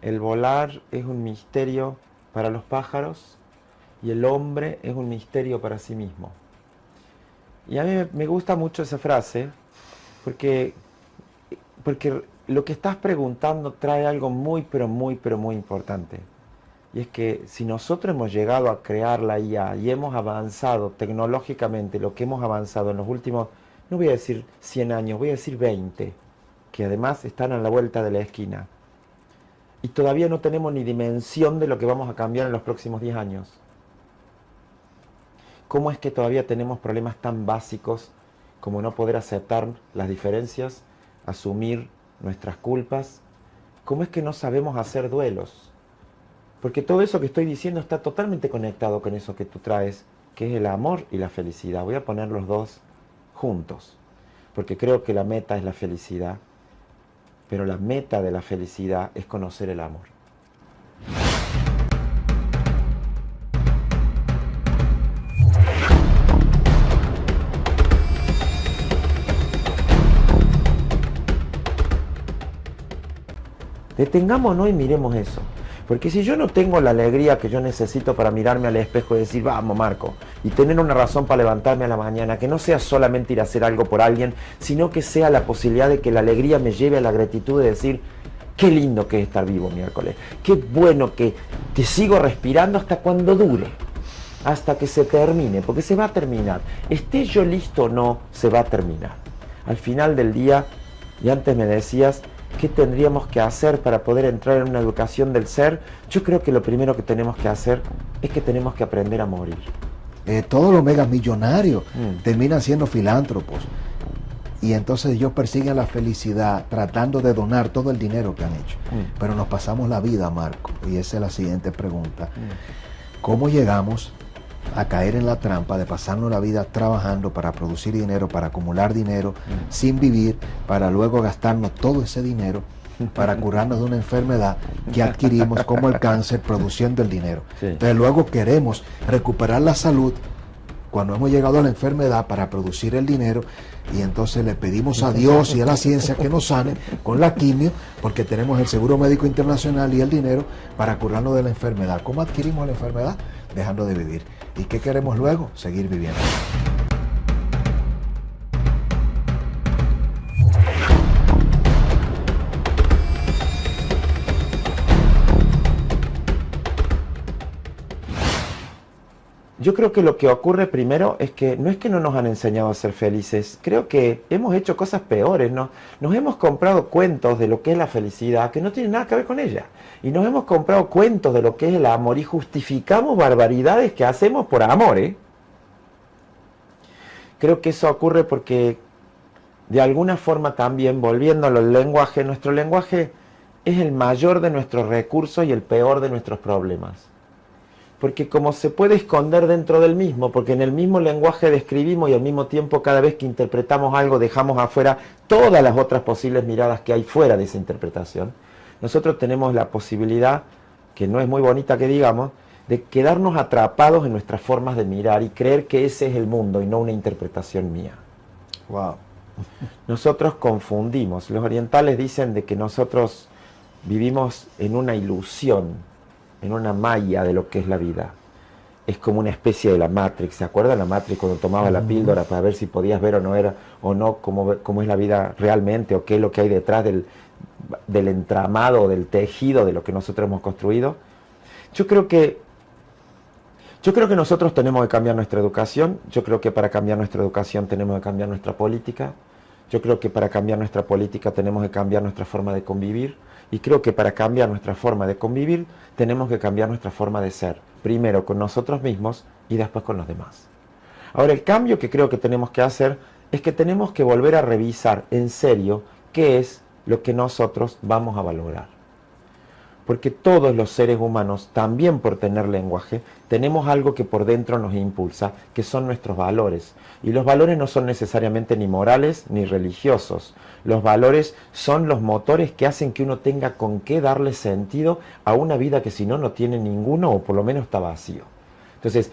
el volar es un misterio para los pájaros, y el hombre es un misterio para sí mismo. Y a mí me gusta mucho esa frase, porque lo que estás preguntando trae algo muy, pero muy importante. Y es que si nosotros hemos llegado a crear la IA y hemos avanzado tecnológicamente, lo que hemos avanzado en los últimos, no voy a decir 100 años, voy a decir 20, que además están a la vuelta de la esquina. Y todavía no tenemos ni dimensión de lo que vamos a cambiar en los próximos 10 años. ¿Cómo es que todavía tenemos problemas tan básicos como no poder aceptar las diferencias, asumir nuestras culpas? ¿Cómo es que no sabemos hacer duelos? Porque todo eso que estoy diciendo está totalmente conectado con eso que tú traes, que es el amor y la felicidad. Voy a poner los dos juntos, porque creo que la meta es la felicidad, pero la meta de la felicidad es conocer el amor. Detengámonos y miremos eso. Porque si yo no tengo la alegría que yo necesito para mirarme al espejo y decir, vamos Marco, y tener una razón para levantarme a la mañana, que no sea solamente ir a hacer algo por alguien, sino que sea la posibilidad de que la alegría me lleve a la gratitud de decir, qué lindo que es estar vivo miércoles, qué bueno que sigo respirando hasta cuando dure, hasta que se termine, porque se va a terminar. Esté yo listo o no, se va a terminar. Al final del día, y antes me decías, ¿qué tendríamos que hacer para poder entrar en una educación del ser? Yo creo que lo primero que tenemos que hacer es que tenemos que aprender a morir. Todos los megas millonarios terminan siendo filántropos. Y entonces ellos persiguen la felicidad tratando de donar todo el dinero que han hecho. Pero nos pasamos la vida, Marco, y esa es la siguiente pregunta. ¿Cómo llegamos a caer en la trampa de pasarnos la vida trabajando para producir dinero, para acumular dinero, sin vivir, para luego gastarnos todo ese dinero para curarnos de una enfermedad que adquirimos como el cáncer produciendo el dinero? Entonces luego queremos recuperar la salud cuando hemos llegado a la enfermedad para producir el dinero, y entonces le pedimos a Dios y a la ciencia que nos sane con la quimio, porque tenemos el seguro médico internacional y el dinero para curarnos de la enfermedad. ¿Cómo adquirimos la enfermedad? Dejando de vivir. ¿Y qué queremos luego? Seguir viviendo. Yo creo que lo que ocurre primero es que no es que no nos han enseñado a ser felices, creo que hemos hecho cosas peores, ¿no? Nos hemos comprado cuentos de lo que es la felicidad que no tienen nada que ver con ella. Y nos hemos comprado cuentos de lo que es el amor y justificamos barbaridades que hacemos por amor, ¿eh? Creo que eso ocurre porque de alguna forma también, volviendo al lenguaje, nuestro lenguaje es el mayor de nuestros recursos y el peor de nuestros problemas. porque como se puede esconder dentro del mismo, porque en el mismo lenguaje describimos y al mismo tiempo cada vez que interpretamos algo dejamos afuera todas las otras posibles miradas que hay fuera de esa interpretación, nosotros tenemos la posibilidad, que no es muy bonita que digamos, de quedarnos atrapados en nuestras formas de mirar y creer que ese es el mundo y no una interpretación mía. Wow. Nosotros confundimos. Los orientales dicen de que nosotros vivimos en una ilusión, en una maya de lo que es la vida. Es como una especie de la Matrix. ¿Se acuerdan la Matrix cuando tomaba la píldora para ver si podías ver o no era o no cómo es la vida realmente o qué es lo que hay detrás del entramado, del tejido de lo que nosotros hemos construido? Yo creo que nosotros tenemos que cambiar nuestra educación. Yo creo que para cambiar nuestra educación tenemos que cambiar nuestra política. Yo creo que para cambiar nuestra política tenemos que cambiar nuestra forma de convivir. Y creo que para cambiar nuestra forma de convivir tenemos que cambiar nuestra forma de ser. Primero con nosotros mismos y después con los demás. Ahora, el cambio que creo que tenemos que hacer es que tenemos que volver a revisar en serio qué es lo que nosotros vamos a valorar. Porque todos los seres humanos, también por tener lenguaje, tenemos algo que por dentro nos impulsa, que son nuestros valores. Y los valores no son necesariamente ni morales ni religiosos. Los valores son los motores que hacen que uno tenga con qué darle sentido a una vida que si no, no tiene ninguno o por lo menos está vacío. Entonces,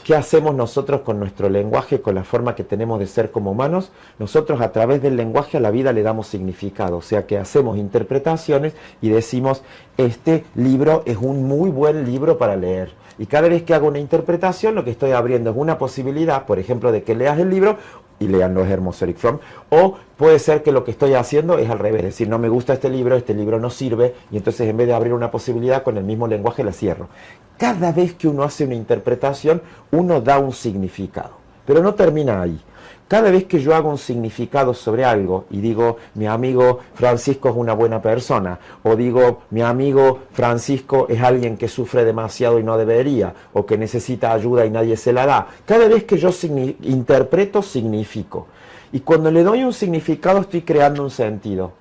¿qué hacemos nosotros con nuestro lenguaje, con la forma que tenemos de ser como humanos? Nosotros a través del lenguaje a la vida le damos significado, o sea que hacemos interpretaciones y decimos, este libro es un muy buen libro para leer. Y cada vez que hago una interpretación, lo que estoy abriendo es una posibilidad, por ejemplo, de que leas el libro y lean Los Hermosos Eric Fromm, o puede ser que lo que estoy haciendo es al revés, es decir, no me gusta este libro no sirve, y entonces en vez de abrir una posibilidad con el mismo lenguaje la cierro. Cada vez que uno hace una interpretación, uno da un significado, pero no termina ahí. Cada vez que yo hago un significado sobre algo y digo, mi amigo Francisco es una buena persona, o digo, mi amigo Francisco es alguien que sufre demasiado y no debería, o que necesita ayuda y nadie se la da, cada vez que yo interpreto, significo. Y cuando le doy un significado, estoy creando un sentido.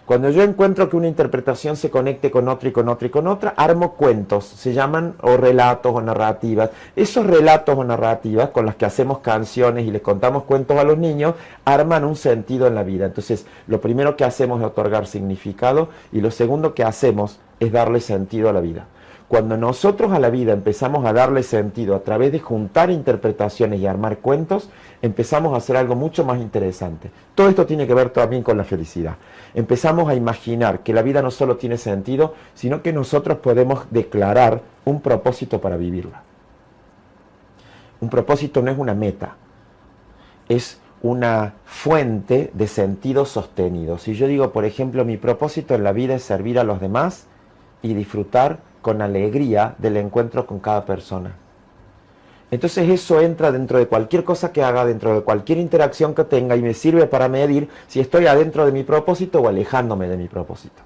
Cuando yo encuentro que una interpretación se conecte con otra y con otra y con otra, armo cuentos, se llaman o relatos o narrativas. Esos relatos o narrativas con las que hacemos canciones y les contamos cuentos a los niños, arman un sentido en la vida. Entonces, lo primero que hacemos es otorgar significado y lo segundo que hacemos es darle sentido a la vida. Cuando nosotros a la vida empezamos a darle sentido a través de juntar interpretaciones y armar cuentos, empezamos a hacer algo mucho más interesante. Todo esto tiene que ver también con la felicidad. Empezamos a imaginar que la vida no solo tiene sentido, sino que nosotros podemos declarar un propósito para vivirla. Un propósito no es una meta, es una fuente de sentido sostenido. Si yo digo, por ejemplo, mi propósito en la vida es servir a los demás y disfrutar con alegría del encuentro con cada persona. Entonces eso entra dentro de cualquier cosa que haga, dentro de cualquier interacción que tenga y me sirve para medir si estoy adentro de mi propósito o alejándome de mi propósito.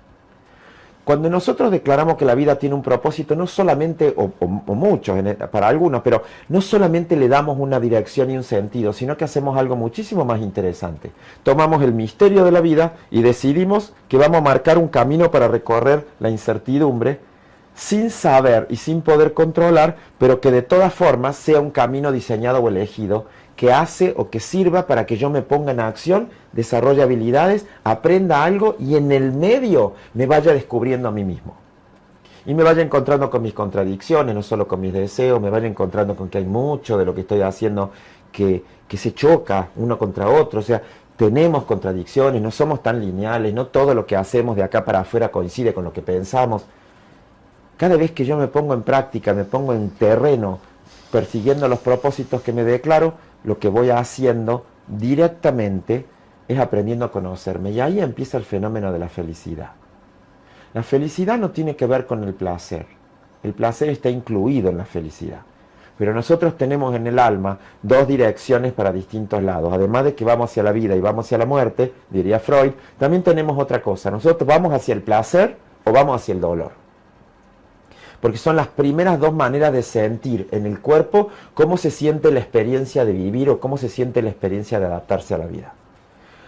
Cuando nosotros declaramos que la vida tiene un propósito, no solamente, o muchos para algunos, pero no solamente le damos una dirección y un sentido, sino que hacemos algo muchísimo más interesante. Tomamos el misterio de la vida y decidimos que vamos a marcar un camino para recorrer la incertidumbre, sin saber y sin poder controlar, pero que de todas formas sea un camino diseñado o elegido que hace o que sirva para que yo me ponga en acción, desarrolle habilidades, aprenda algo y en el medio me vaya descubriendo a mí mismo. Y me vaya encontrando con mis contradicciones, no solo con mis deseos, me vaya encontrando con que hay mucho de lo que estoy haciendo que se choca uno contra otro, o sea, tenemos contradicciones, no somos tan lineales, no todo lo que hacemos de acá para afuera coincide con lo que pensamos. Cada vez que yo me pongo en práctica, me pongo en terreno, persiguiendo los propósitos que me declaro, lo que voy haciendo directamente es aprendiendo a conocerme. Y ahí empieza el fenómeno de la felicidad. La felicidad no tiene que ver con el placer. El placer está incluido en la felicidad. Pero nosotros tenemos en el alma dos direcciones para distintos lados. Además de que vamos hacia la vida y vamos hacia la muerte, diría Freud, también tenemos otra cosa. Nosotros vamos hacia el placer o vamos hacia el dolor. Porque son las primeras dos maneras de sentir en el cuerpo cómo se siente la experiencia de vivir o cómo se siente la experiencia de adaptarse a la vida.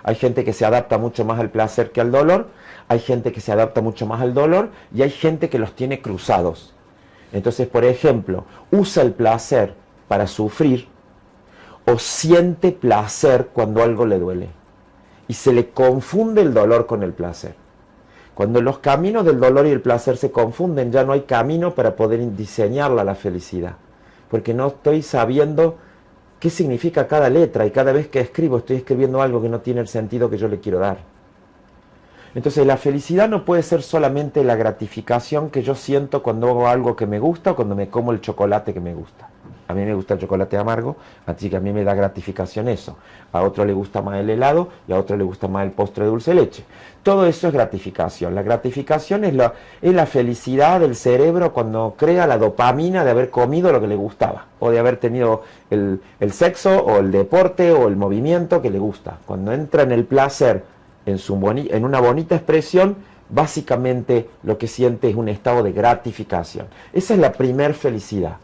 Hay gente que se adapta mucho más al placer que al dolor, hay gente que se adapta mucho más al dolor y hay gente que los tiene cruzados. Entonces, por ejemplo, usa el placer para sufrir o siente placer cuando algo le duele. Y se le confunde el dolor con el placer. Cuando los caminos del dolor y el placer se confunden, ya no hay camino para poder diseñarla la felicidad. Porque no estoy sabiendo qué significa cada letra y cada vez que escribo estoy escribiendo algo que no tiene el sentido que yo le quiero dar. Entonces la felicidad no puede ser solamente la gratificación que yo siento cuando hago algo que me gusta o cuando me como el chocolate que me gusta. A mí me gusta el chocolate amargo, así que a mí me da gratificación eso. A otro le gusta más el helado y a otro le gusta más el postre de dulce de leche. Todo eso es gratificación. La gratificación es la felicidad del cerebro cuando crea la dopamina de haber comido lo que le gustaba, o de haber tenido el sexo, o el deporte, o el movimiento que le gusta. Cuando entra en el placer, en una bonita expresión, básicamente lo que siente es un estado de gratificación. Esa es la primer felicidad.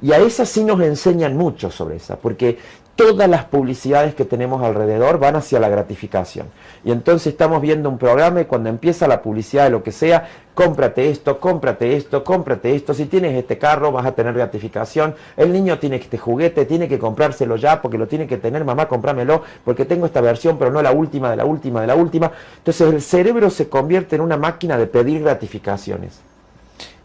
Y a esa sí nos enseñan mucho sobre esa, porque todas las publicidades que tenemos alrededor van hacia la gratificación. Y entonces estamos viendo un programa y cuando empieza la publicidad de lo que sea, cómprate esto, cómprate esto, cómprate esto, si tienes este carro vas a tener gratificación, el niño tiene este juguete, tiene que comprárselo ya porque lo tiene que tener, mamá cómpramelo porque tengo esta versión pero no la última de la última de la última. Entonces el cerebro se convierte en una máquina de pedir gratificaciones.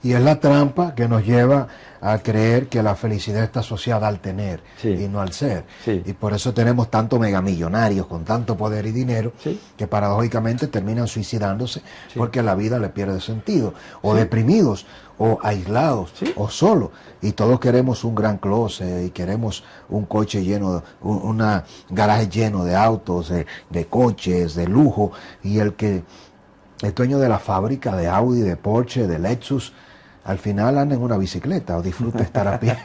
Y es la trampa que nos lleva a creer que la felicidad está asociada al tener y no al ser. Y por eso tenemos tantos megamillonarios con tanto poder y dinero que paradójicamente terminan suicidándose porque la vida le pierde sentido. O deprimidos, o aislados, o solos. Y todos queremos un gran closet y queremos un coche lleno, una garaje lleno de autos, de coches, de lujo. Y el dueño de la fábrica de Audi, de Porsche, de Lexus, al final anda en una bicicleta o disfruta estar a pie.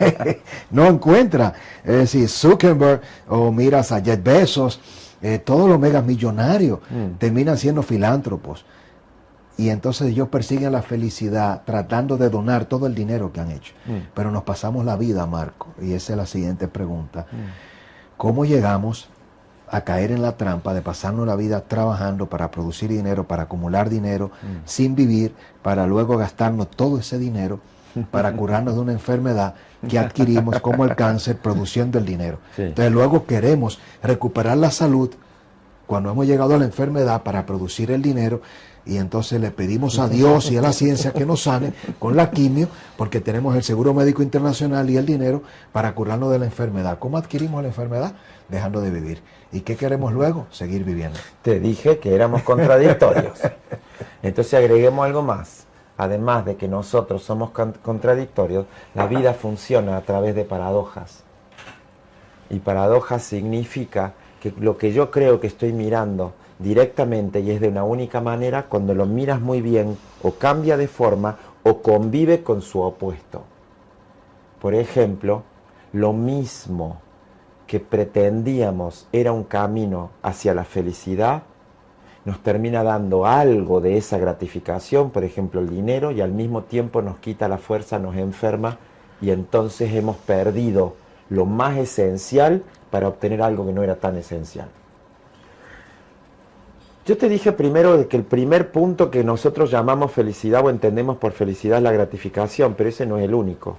No encuentra. Es decir, Zuckerberg o miras a Jeff Bezos, todos los megas millonarios terminan siendo filántropos. Y entonces ellos persiguen la felicidad tratando de donar todo el dinero que han hecho. Pero nos pasamos la vida, Marco, y esa es la siguiente pregunta. ¿Cómo llegamos a caer en la trampa de pasarnos la vida trabajando para producir dinero, para acumular dinero, sin vivir, para luego gastarnos todo ese dinero para curarnos de una enfermedad que adquirimos como el cáncer produciendo el dinero? Entonces luego queremos recuperar la salud cuando hemos llegado a la enfermedad para producir el dinero y entonces le pedimos a Dios y a la ciencia que nos sane con la quimio porque tenemos el seguro médico internacional y el dinero para curarnos de la enfermedad. ¿Cómo adquirimos la enfermedad? Dejando de vivir. ¿Y qué queremos luego? Seguir viviendo. Te dije que éramos contradictorios. Entonces agreguemos algo más. Además de que nosotros somos contradictorios, la vida funciona a través de paradojas. Y paradojas significa que lo que yo creo que estoy mirando directamente y es de una única manera, cuando lo miras muy bien, o cambia de forma o convive con su opuesto. Por ejemplo, lo mismo que pretendíamos era un camino hacia la felicidad, nos termina dando algo de esa gratificación, por ejemplo el dinero, y al mismo tiempo nos quita la fuerza, nos enferma, y entonces hemos perdido lo más esencial para obtener algo que no era tan esencial. Yo te dije primero de que el primer punto que nosotros llamamos felicidad o entendemos por felicidad es la gratificación, pero ese no es el único.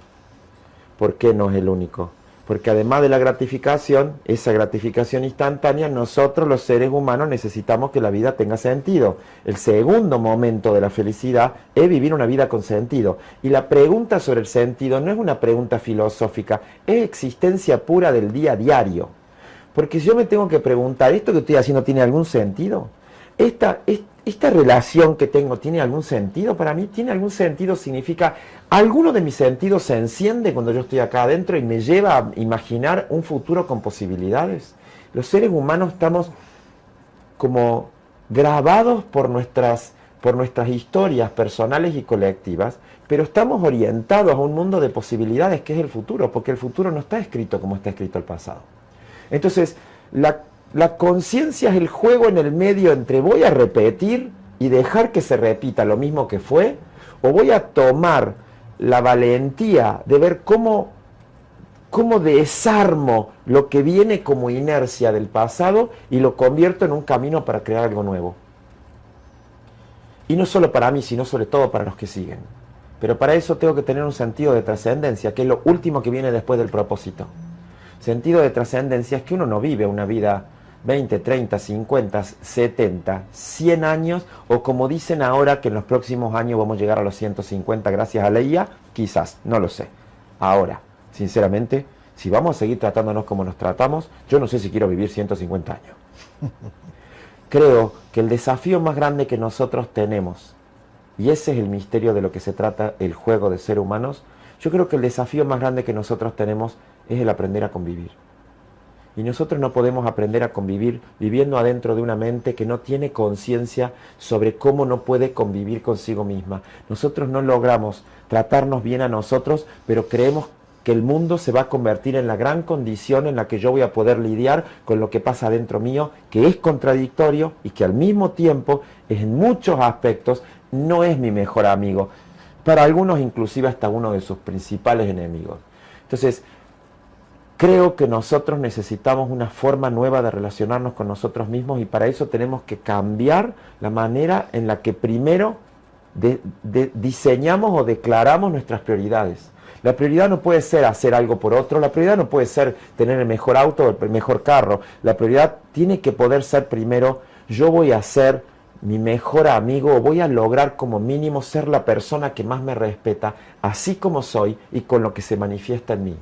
¿Por qué no es el único? Porque además de la gratificación, esa gratificación instantánea, nosotros los seres humanos necesitamos que la vida tenga sentido. El segundo momento de la felicidad es vivir una vida con sentido. Y la pregunta sobre el sentido no es una pregunta filosófica, es existencia pura del día a diario. Porque si yo me tengo que preguntar, ¿esto que estoy haciendo tiene algún sentido? ¿Esta relación que tengo tiene algún sentido para mí? ¿Tiene algún sentido? Significa, alguno de mis sentidos se enciende cuando yo estoy acá adentro y me lleva a imaginar un futuro con posibilidades. Los seres humanos estamos como grabados por nuestras historias personales y colectivas, pero estamos orientados a un mundo de posibilidades que es el futuro, porque el futuro no está escrito como está escrito el pasado. Entonces, la conciencia es el juego en el medio entre voy a repetir y dejar que se repita lo mismo que fue, o voy a tomar la valentía de ver cómo desarmo lo que viene como inercia del pasado y lo convierto en un camino para crear algo nuevo. Y no solo para mí, sino sobre todo para los que siguen. Pero para eso tengo que tener un sentido de trascendencia, que es lo último que viene después del propósito. Sentido de trascendencia es que uno no vive una vida 20, 30, 50, 70, 100 años, o como dicen ahora que en los próximos años vamos a llegar a los 150 gracias a la IA, quizás, no lo sé. Ahora, sinceramente, si vamos a seguir tratándonos como nos tratamos, yo no sé si quiero vivir 150 años. Creo que el desafío más grande que nosotros tenemos, y ese es el misterio de lo que se trata el juego de ser humanos, yo creo que el desafío más grande que nosotros tenemos es el aprender a convivir. Y nosotros no podemos aprender a convivir viviendo adentro de una mente que no tiene conciencia sobre cómo no puede convivir consigo misma. Nosotros no logramos tratarnos bien a nosotros, pero creemos que el mundo se va a convertir en la gran condición en la que yo voy a poder lidiar con lo que pasa dentro mío, que es contradictorio y que al mismo tiempo, en muchos aspectos, no es mi mejor amigo. Para algunos inclusive hasta uno de sus principales enemigos. Entonces, creo que nosotros necesitamos una forma nueva de relacionarnos con nosotros mismos y para eso tenemos que cambiar la manera en la que primero diseñamos o declaramos nuestras prioridades. La prioridad no puede ser hacer algo por otro, la prioridad no puede ser tener el mejor auto o el mejor carro. La prioridad tiene que poder ser primero, yo voy a ser mi mejor amigo o voy a lograr como mínimo ser la persona que más me respeta, así como soy y con lo que se manifiesta en mí.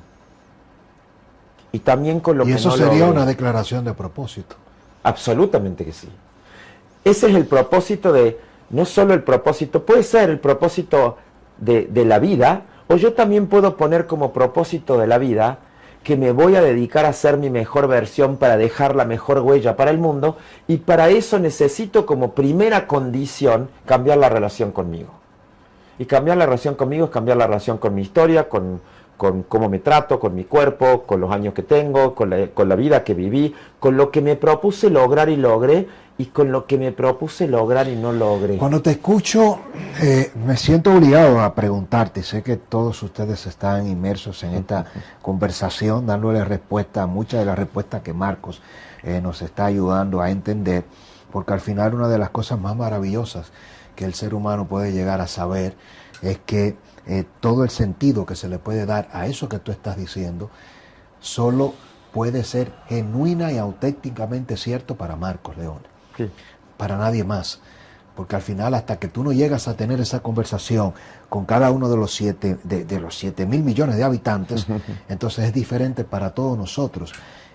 Y también con lo que no logre. Y eso sería una declaración de propósito. Absolutamente que sí. Ese es el propósito de, no solo el propósito, puede ser el propósito de la vida, o yo también puedo poner como propósito de la vida que me voy a dedicar a ser mi mejor versión para dejar la mejor huella para el mundo, y para eso necesito como primera condición cambiar la relación conmigo. Y cambiar la relación conmigo es cambiar la relación con mi historia, con cómo me trato, con mi cuerpo, con los años que tengo, con la vida que viví, con lo que me propuse lograr y logré, y con lo que me propuse lograr y no logré. Cuando te escucho, me siento obligado a preguntarte, sé que todos ustedes están inmersos en esta conversación, dándole respuesta a muchas de las respuestas que Marcos nos está ayudando a entender, porque al final una de las cosas más maravillosas que el ser humano puede llegar a saber es que todo el sentido que se le puede dar a eso que tú estás diciendo solo puede ser genuina y auténticamente cierto para Marcos León, sí. Para nadie más, porque al final hasta que tú no llegas a tener esa conversación con cada uno de los 7 mil millones de habitantes, entonces es diferente para todos nosotros.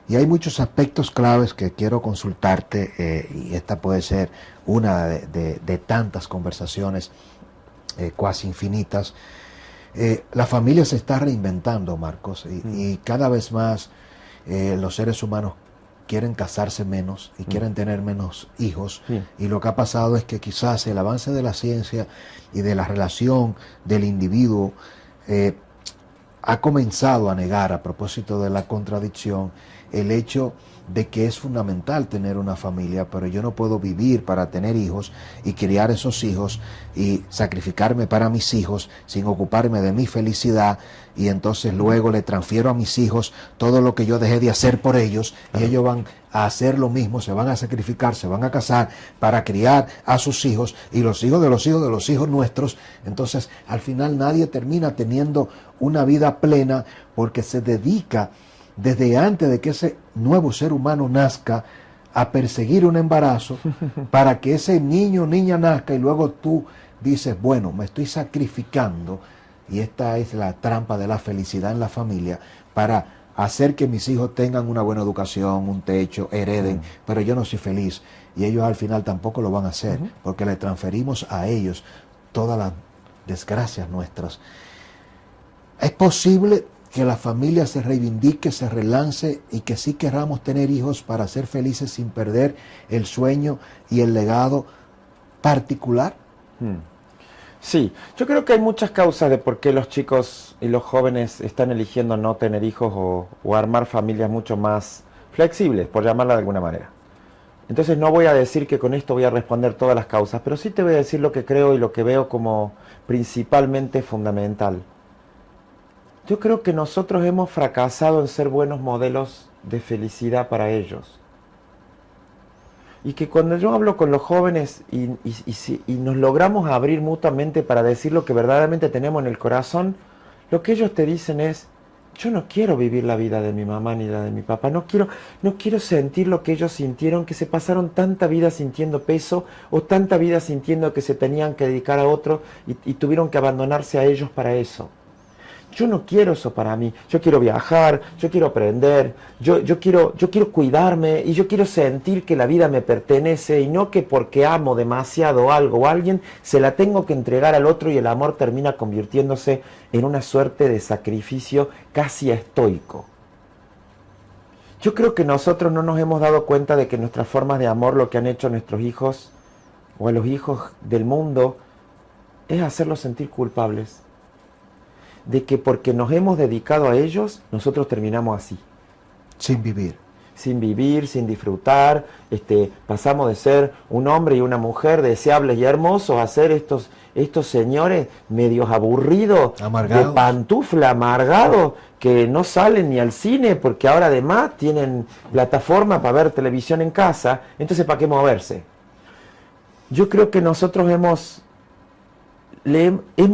Y hay muchos aspectos claves que quiero consultarte, y esta puede ser una de tantas conversaciones cuasi infinitas. La familia se está reinventando, Marcos, y cada vez más los seres humanos quieren casarse menos y quieren tener menos hijos, y lo que ha pasado es que quizás el avance de la ciencia y de la relación del individuo ha comenzado a negar, a propósito de la contradicción, el hecho de que es fundamental tener una familia, pero yo no puedo vivir para tener hijos y criar esos hijos y sacrificarme para mis hijos sin ocuparme de mi felicidad, y entonces luego le transfiero a mis hijos todo lo que yo dejé de hacer por ellos, y ellos van a hacer lo mismo, se van a sacrificar, se van a casar para criar a sus hijos y los hijos de los hijos de los hijos nuestros. Entonces al final nadie termina teniendo una vida plena, porque se dedica desde antes de que ese nuevo ser humano nazca a perseguir un embarazo para que ese niño o niña nazca, y luego tú dices, bueno, me estoy sacrificando, y esta es la trampa de la felicidad en la familia, para hacer que mis hijos tengan una buena educación, un techo, hereden, pero yo no soy feliz, y ellos al final tampoco lo van a hacer, porque le transferimos a ellos todas las desgracias nuestras. ¿Es posible que la familia se reivindique, se relance, y que sí queramos tener hijos para ser felices sin perder el sueño y el legado particular? Sí, yo creo que hay muchas causas de por qué los chicos y los jóvenes están eligiendo no tener hijos o armar familias mucho más flexibles, por llamarla de alguna manera. Entonces no voy a decir que con esto voy a responder todas las causas, pero sí te voy a decir lo que creo y lo que veo como principalmente fundamental. Yo creo que nosotros hemos fracasado en ser buenos modelos de felicidad para ellos. Y que cuando yo hablo con los jóvenes y nos logramos abrir mutuamente para decir lo que verdaderamente tenemos en el corazón, lo que ellos te dicen es, yo no quiero vivir la vida de mi mamá ni la de mi papá, no quiero sentir lo que ellos sintieron, que se pasaron tanta vida sintiendo peso o tanta vida sintiendo que se tenían que dedicar a otro y tuvieron que abandonarse a ellos para eso. Yo no quiero eso para mí. Yo quiero viajar, yo quiero aprender, yo quiero cuidarme y yo quiero sentir que la vida me pertenece y no que porque amo demasiado algo o a alguien se la tengo que entregar al otro y el amor termina convirtiéndose en una suerte de sacrificio casi estoico. Yo creo que nosotros no nos hemos dado cuenta de que nuestras formas de amor, lo que han hecho a nuestros hijos o a los hijos del mundo, es hacerlos sentir culpables. De que porque nos hemos dedicado a ellos, nosotros terminamos así. Sin vivir. Sin vivir, sin disfrutar, pasamos de ser un hombre y una mujer deseables y hermosos a ser estos señores medios aburridos, amargados, de pantufla, amargados, que no salen ni al cine porque ahora además tienen plataforma para ver televisión en casa, entonces ¿para qué moverse? Yo creo que nosotros hemos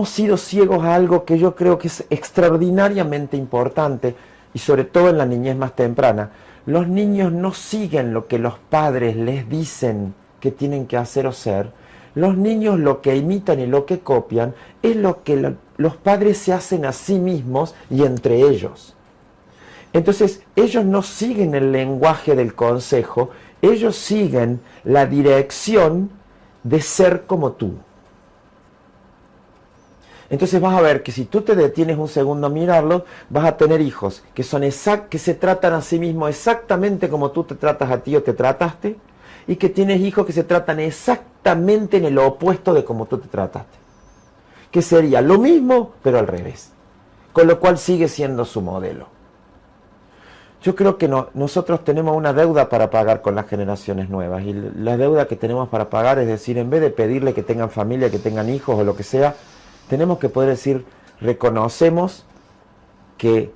sido ciegos a algo que yo creo que es extraordinariamente importante y sobre todo en la niñez más temprana. Los niños no siguen lo que los padres les dicen que tienen que hacer o ser. Los niños lo que imitan y lo que copian es lo que los padres se hacen a sí mismos y entre ellos. Entonces ellos no siguen el lenguaje del consejo, ellos siguen la dirección de ser como tú. Entonces vas a ver que si tú te detienes un segundo a mirarlo, vas a tener hijos que se tratan a sí mismos exactamente como tú te tratas a ti o te trataste, y que tienes hijos que se tratan exactamente en el opuesto de como tú te trataste. Que sería lo mismo, pero al revés. Con lo cual sigue siendo su modelo. Yo creo que nosotros tenemos una deuda para pagar con las generaciones nuevas, y la deuda que tenemos para pagar es decir, en vez de pedirle que tengan familia, que tengan hijos o lo que sea, tenemos que poder decir, reconocemos que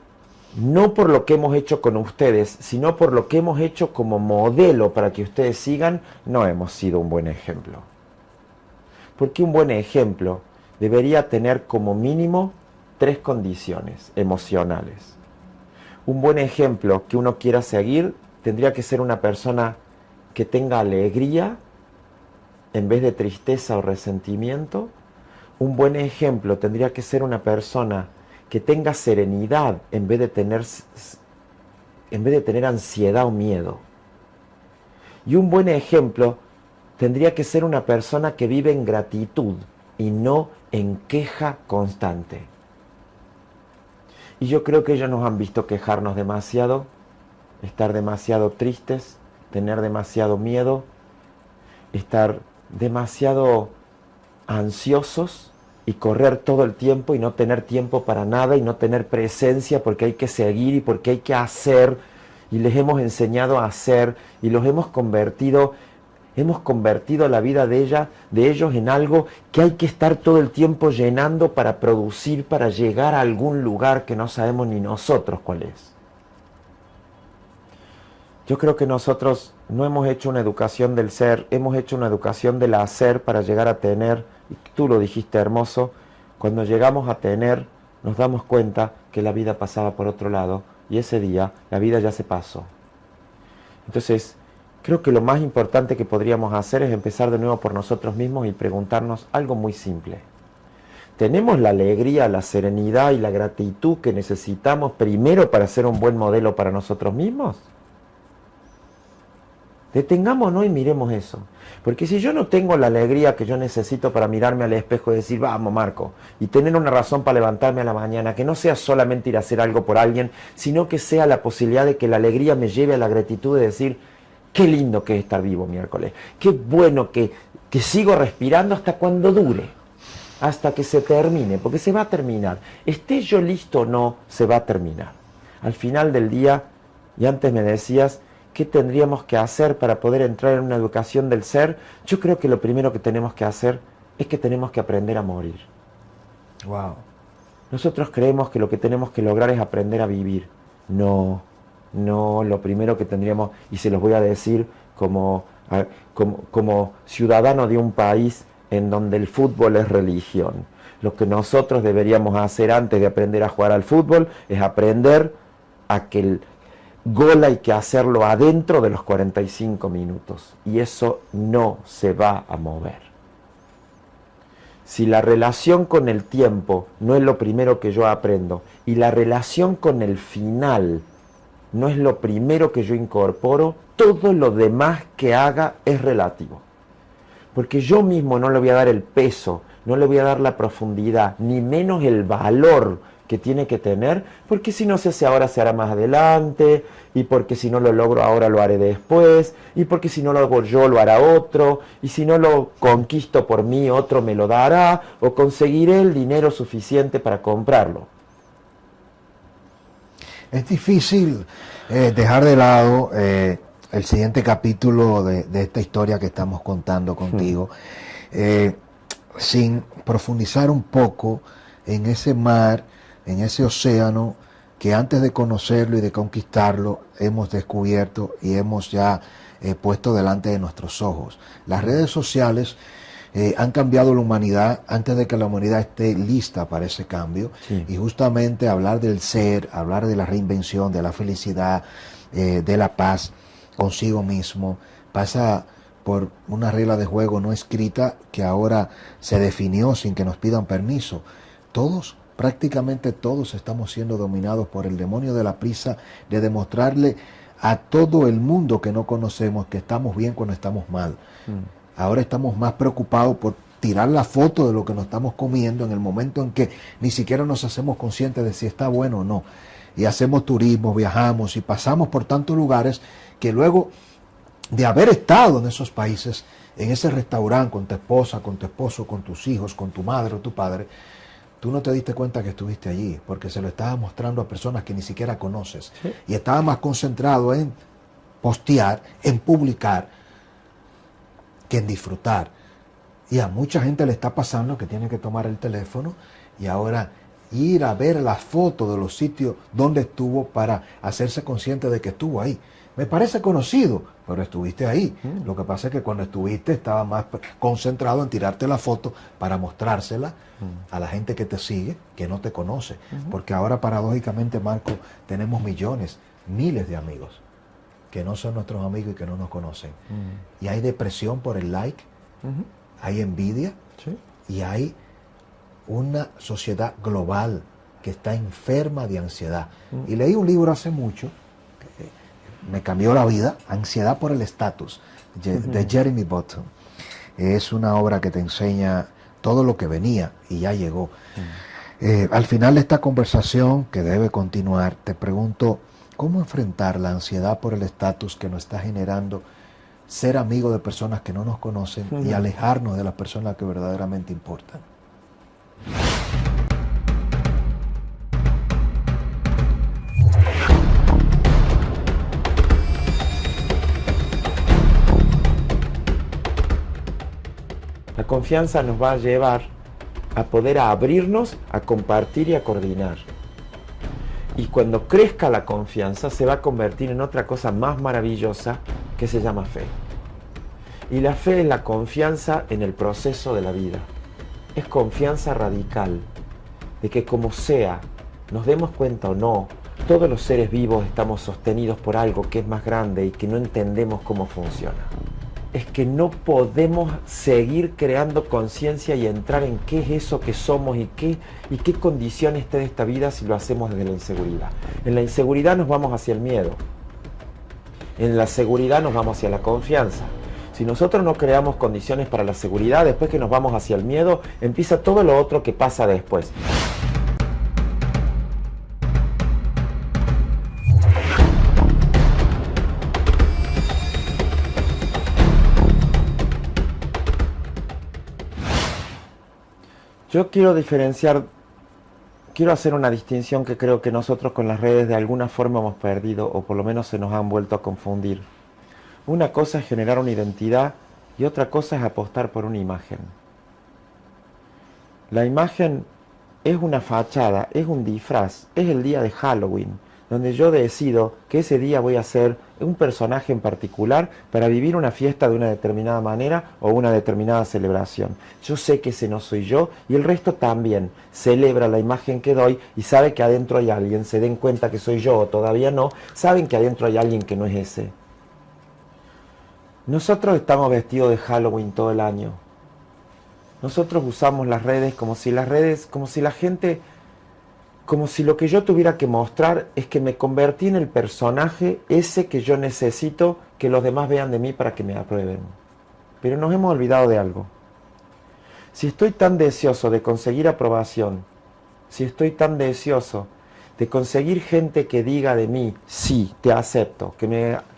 no por lo que hemos hecho con ustedes, sino por lo que hemos hecho como modelo para que ustedes sigan, no hemos sido un buen ejemplo. Porque un buen ejemplo debería tener como mínimo 3 condiciones emocionales. Un buen ejemplo que uno quiera seguir tendría que ser una persona que tenga alegría en vez de tristeza o resentimiento. Un buen ejemplo tendría que ser una persona que tenga serenidad en vez de tener ansiedad o miedo. Y un buen ejemplo tendría que ser una persona que vive en gratitud y no en queja constante. Y yo creo que ellos nos han visto quejarnos demasiado, estar demasiado tristes, tener demasiado miedo, estar demasiado ansiosos y correr todo el tiempo y no tener tiempo para nada y no tener presencia porque hay que seguir y porque hay que hacer, y les hemos enseñado a hacer y los hemos convertido la vida de ellos en algo que hay que estar todo el tiempo llenando para producir, para llegar a algún lugar que no sabemos ni nosotros cuál es. Yo creo que nosotros no hemos hecho una educación del ser, hemos hecho una educación del hacer para llegar a tener, y tú lo dijiste hermoso, cuando llegamos a tener nos damos cuenta que la vida pasaba por otro lado y ese día la vida ya se pasó. Entonces, creo que lo más importante que podríamos hacer es empezar de nuevo por nosotros mismos y preguntarnos algo muy simple. ¿Tenemos la alegría, la serenidad y la gratitud que necesitamos primero para ser un buen modelo para nosotros mismos? Detengámonos y miremos eso. Porque si yo no tengo la alegría que yo necesito para mirarme al espejo y decir, vamos Marco, y tener una razón para levantarme a la mañana, que no sea solamente ir a hacer algo por alguien, sino que sea la posibilidad de que la alegría me lleve a la gratitud de decir, qué lindo que es estar vivo miércoles, qué bueno que sigo respirando hasta cuando dure, hasta que se termine, porque se va a terminar. Esté yo listo o no, se va a terminar. Al final del día, y antes me decías, ¿qué tendríamos que hacer para poder entrar en una educación del ser? Yo creo que lo primero que tenemos que hacer es que tenemos que aprender a morir. Wow. Nosotros creemos que lo que tenemos que lograr es aprender a vivir. No, lo primero que tendríamos, y se los voy a decir como como ciudadano de un país en donde el fútbol es religión. Lo que nosotros deberíamos hacer antes de aprender a jugar al fútbol es aprender a que el gol hay que hacerlo adentro de los 45 minutos. Y eso no se va a mover. Si la relación con el tiempo no es lo primero que yo aprendo y la relación con el final no es lo primero que yo incorporo, todo lo demás que haga es relativo. Porque yo mismo no le voy a dar el peso, no le voy a dar la profundidad, ni menos el valor que tiene que tener, porque si no se hace ahora se hará más adelante, y porque si no lo logro ahora lo haré después, y porque si no lo hago yo lo hará otro, y si no lo conquisto por mí otro me lo dará, o conseguiré el dinero suficiente para comprarlo. Es difícil dejar de lado el siguiente capítulo de esta historia que estamos contando contigo, sin profundizar un poco en ese mar, en ese océano que antes de conocerlo y de conquistarlo hemos descubierto y hemos ya puesto delante de nuestros ojos. Las redes sociales han cambiado la humanidad antes de que la humanidad esté lista para ese cambio. Sí. Y justamente hablar del ser, hablar de la reinvención, de la felicidad, de la paz consigo mismo, pasa por una regla de juego no escrita que ahora se definió sin que nos pidan permiso. Todos, prácticamente todos estamos siendo dominados por el demonio de la prisa de demostrarle a todo el mundo que no conocemos que estamos bien cuando estamos mal. Ahora estamos más preocupados por tirar la foto de lo que nos estamos comiendo en el momento en que ni siquiera nos hacemos conscientes de si está bueno o no. Y hacemos turismo, viajamos y pasamos por tantos lugares que luego de haber estado en esos países, en ese restaurante con tu esposa, con tu esposo, con tus hijos, con tu madre o tu padre, tú no te diste cuenta que estuviste allí, porque se lo estabas mostrando a personas que ni siquiera conoces. ¿Sí? Y estabas más concentrado en postear, en publicar, que en disfrutar. Y a mucha gente le está pasando que tiene que tomar el teléfono y ahora ir a ver las fotos de los sitios donde estuvo para hacerse consciente de que estuvo ahí. Me parece conocido, pero estuviste ahí. Lo que pasa es que cuando estuviste estaba más concentrado en tirarte la foto para mostrársela a la gente que te sigue, que no te conoce. Porque ahora paradójicamente, Marco, tenemos millones, miles de amigos que no son nuestros amigos y que no nos conocen. Y hay depresión por el like, hay envidia, ¿sí? Y hay una sociedad global que está enferma de ansiedad. Y leí un libro hace mucho, que me cambió la vida, Ansiedad por el estatus, de Jeremy Button. Es una obra que te enseña todo lo que venía y ya llegó. Al final de esta conversación, que debe continuar, te pregunto, ¿cómo enfrentar la ansiedad por el estatus que nos está generando ser amigo de personas que no nos conocen y alejarnos de las personas que verdaderamente importan? La confianza nos va a llevar a poder abrirnos, a compartir y a coordinar. Y cuando crezca la confianza se va a convertir en otra cosa más maravillosa que se llama fe. Y la fe es la confianza en el proceso de la vida. Es confianza radical de que como sea, nos demos cuenta o no, todos los seres vivos estamos sostenidos por algo que es más grande y que no entendemos cómo funciona. Es que no podemos seguir creando conciencia y entrar en qué es eso que somos y qué condición está de esta vida si lo hacemos desde la inseguridad. En la inseguridad nos vamos hacia el miedo. En la seguridad nos vamos hacia la confianza. Si nosotros no creamos condiciones para la seguridad, después que nos vamos hacia el miedo, empieza todo lo otro que pasa después. Yo quiero hacer una distinción que creo que nosotros con las redes de alguna forma hemos perdido, o por lo menos se nos han vuelto a confundir. Una cosa es generar una identidad y otra cosa es apostar por una imagen. La imagen es una fachada, es un disfraz, es el día de Halloween, donde yo decido que ese día voy a ser un personaje en particular para vivir una fiesta de una determinada manera o una determinada celebración. Yo sé que ese no soy yo y el resto también celebra la imagen que doy y sabe que adentro hay alguien, se den cuenta que soy yo o todavía no, saben que adentro hay alguien que no es ese. Nosotros estamos vestidos de Halloween todo el año. Nosotros usamos las redes, como si la gente, como si lo que yo tuviera que mostrar es que me convertí en el personaje ese que yo necesito que los demás vean de mí para que me aprueben. Pero nos hemos olvidado de algo. Si estoy tan deseoso de conseguir aprobación, si estoy tan deseoso de conseguir gente que diga de mí, sí, te acepto,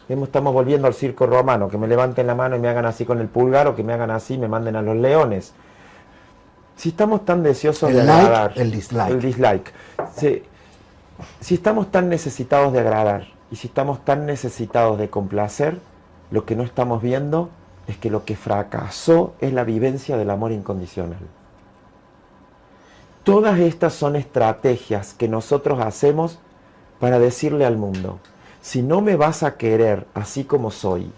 estamos volviendo al circo romano, que me levanten la mano y me hagan así con el pulgar o que me hagan así y me manden a los leones. Si estamos tan deseosos de agradar, el dislike. Si estamos tan necesitados de agradar y si estamos tan necesitados de complacer, lo que no estamos viendo es que lo que fracasó es la vivencia del amor incondicional. Todas estas son estrategias que nosotros hacemos para decirle al mundo, si no me vas a querer así como soy,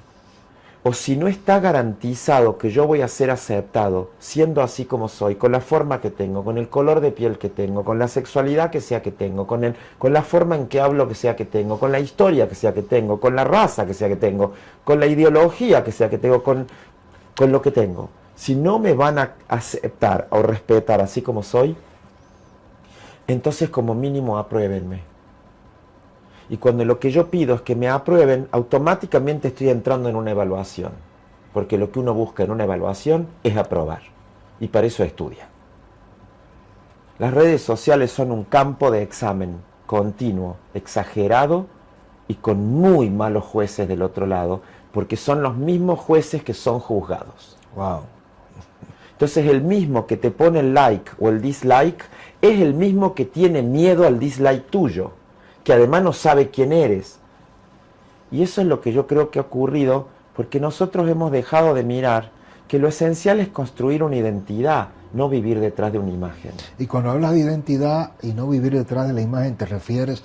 o si no está garantizado que yo voy a ser aceptado siendo así como soy, con la forma que tengo, con el color de piel que tengo, con la sexualidad que sea que tengo, con la forma en que hablo que sea que tengo, con la historia que sea que tengo, con la raza que sea que tengo, con la ideología que sea que tengo, con lo que tengo. Si no me van a aceptar o respetar así como soy, entonces como mínimo apruébenme. Y cuando lo que yo pido es que me aprueben, automáticamente estoy entrando en una evaluación. Porque lo que uno busca en una evaluación es aprobar. Y para eso estudia. Las redes sociales son un campo de examen continuo, exagerado y con muy malos jueces del otro lado, porque son los mismos jueces que son juzgados. Wow. Entonces el mismo que te pone el like o el dislike es el mismo que tiene miedo al dislike tuyo, que además no sabe quién eres. Y eso es lo que yo creo que ha ocurrido porque nosotros hemos dejado de mirar que lo esencial es construir una identidad, no vivir detrás de una imagen. Y cuando hablas de identidad y no vivir detrás de la imagen, te refieres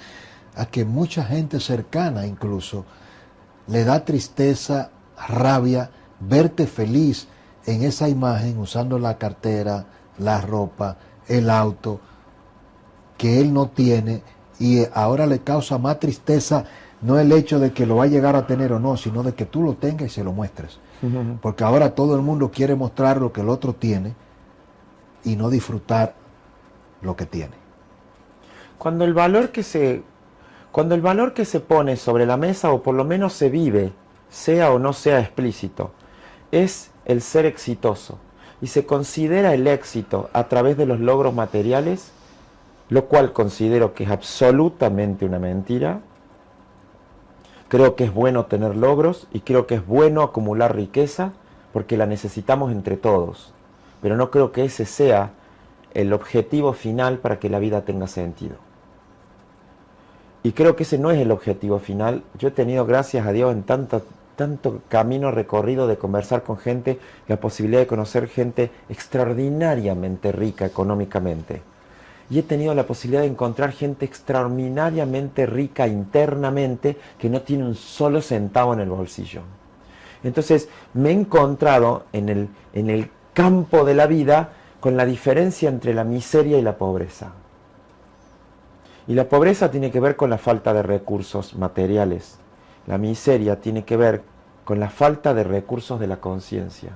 a que mucha gente cercana incluso le da tristeza, rabia, verte feliz en esa imagen usando la cartera, la ropa, el auto que él no tiene. Y ahora le causa más tristeza no el hecho de que lo va a llegar a tener o no, sino de que tú lo tengas y se lo muestres. Porque ahora todo el mundo quiere mostrar lo que el otro tiene y no disfrutar lo que tiene. Cuando el valor que se pone sobre la mesa, o por lo menos se vive, sea o no sea explícito, es el ser exitoso. Y se considera el éxito a través de los logros materiales, lo cual considero que es absolutamente una mentira. Creo que es bueno tener logros y creo que es bueno acumular riqueza porque la necesitamos entre todos. Pero no creo que ese sea el objetivo final para que la vida tenga sentido. Y creo que ese no es el objetivo final. Yo he tenido, gracias a Dios, en tanto camino recorrido de conversar con gente, la posibilidad de conocer gente extraordinariamente rica económicamente. Y he tenido la posibilidad de encontrar gente extraordinariamente rica internamente que no tiene un solo centavo en el bolsillo. Entonces me he encontrado en el campo de la vida con la diferencia entre la miseria y la pobreza. Y la pobreza tiene que ver con la falta de recursos materiales. La miseria tiene que ver con la falta de recursos de la conciencia,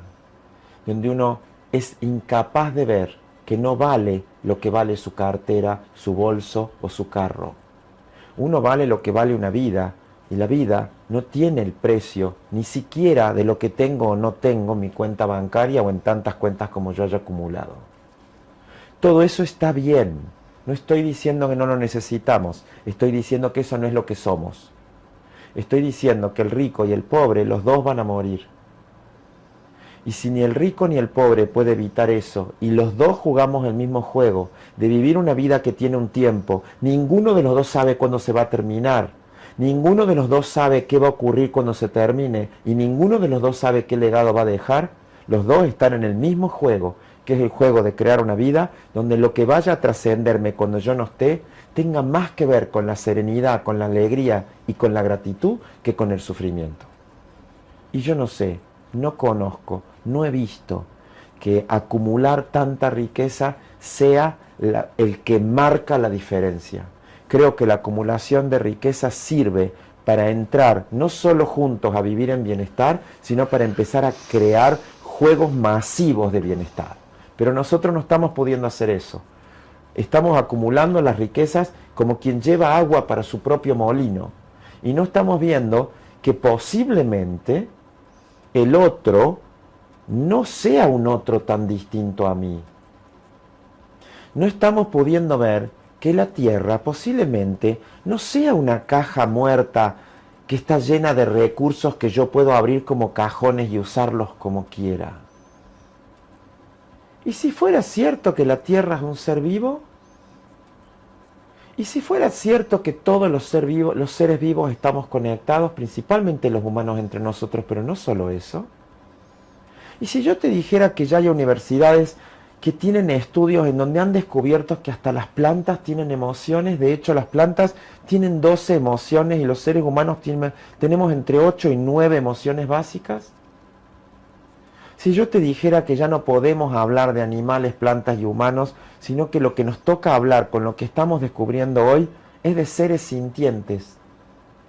donde uno es incapaz de ver que no vale lo que vale su cartera, su bolso o su carro. Uno vale lo que vale una vida, y la vida no tiene el precio ni siquiera de lo que tengo o no tengo en mi cuenta bancaria o en tantas cuentas como yo haya acumulado. Todo eso está bien. No estoy diciendo que no lo necesitamos, estoy diciendo que eso no es lo que somos. Estoy diciendo que el rico y el pobre, los dos van a morir. Y si ni el rico ni el pobre puede evitar eso, y los dos jugamos el mismo juego, de vivir una vida que tiene un tiempo, ninguno de los dos sabe cuándo se va a terminar, ninguno de los dos sabe qué va a ocurrir cuando se termine, y ninguno de los dos sabe qué legado va a dejar, los dos están en el mismo juego, que es el juego de crear una vida donde lo que vaya a trascenderme cuando yo no esté, tenga más que ver con la serenidad, con la alegría y con la gratitud que con el sufrimiento. Y yo no sé, no conozco, no he visto que acumular tanta riqueza sea el que marca la diferencia. Creo que la acumulación de riqueza sirve para entrar no solo juntos a vivir en bienestar, sino para empezar a crear juegos masivos de bienestar. Pero nosotros no estamos pudiendo hacer eso. Estamos acumulando las riquezas como quien lleva agua para su propio molino. Y no estamos viendo que posiblemente el otro no sea un otro tan distinto a mí. No estamos pudiendo ver que la Tierra posiblemente no sea una caja muerta que está llena de recursos que yo puedo abrir como cajones y usarlos como quiera. ¿Y si fuera cierto que la Tierra es un ser vivo? ¿Y si fuera cierto que todos los seres vivos estamos conectados, principalmente los humanos entre nosotros, pero no solo eso? ¿Y si yo te dijera que ya hay universidades que tienen estudios en donde han descubierto que hasta las plantas tienen emociones? De hecho, las plantas tienen 12 emociones y los seres humanos tenemos entre 8 y 9 emociones básicas. Si yo te dijera que ya no podemos hablar de animales, plantas y humanos, sino que lo que nos toca hablar con lo que estamos descubriendo hoy es de seres sintientes.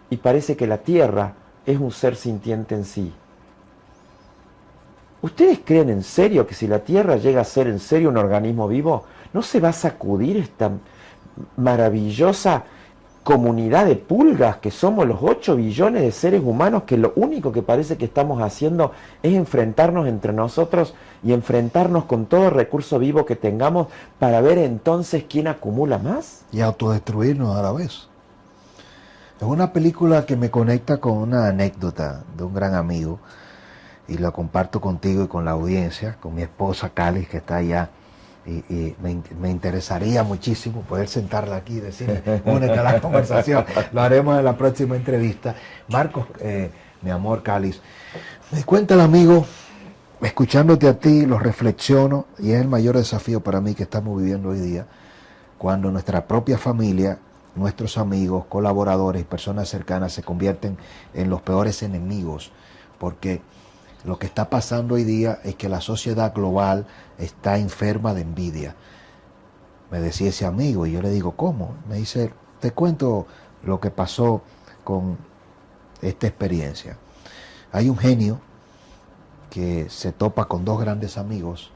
Y parece que la Tierra es un ser sintiente en sí. ¿Ustedes creen en serio que si la Tierra llega a ser en serio un organismo vivo, no se va a sacudir esta maravillosa comunidad de pulgas que somos los 8 billones de seres humanos, que lo único que parece que estamos haciendo es enfrentarnos entre nosotros y enfrentarnos con todo recurso vivo que tengamos para ver entonces quién acumula más? Y autodestruirnos a la vez. Es una película que me conecta con una anécdota de un gran amigo, y la comparto contigo y con la audiencia, con mi esposa Calis, que está allá, y me interesaría muchísimo poder sentarla aquí y decirle, únete a la conversación. Lo haremos en la próxima entrevista. Marcos, mi amor Calis, me cuenta el amigo, escuchándote a ti, lo reflexiono, y es el mayor desafío para mí que estamos viviendo hoy día, cuando nuestra propia familia, nuestros amigos, colaboradores y personas cercanas se convierten en los peores enemigos, porque lo que está pasando hoy día es que la sociedad global está enferma de envidia. Me decía ese amigo y yo le digo, ¿cómo? Me dice, te cuento lo que pasó con esta experiencia. Hay un genio que se topa con 2 grandes amigos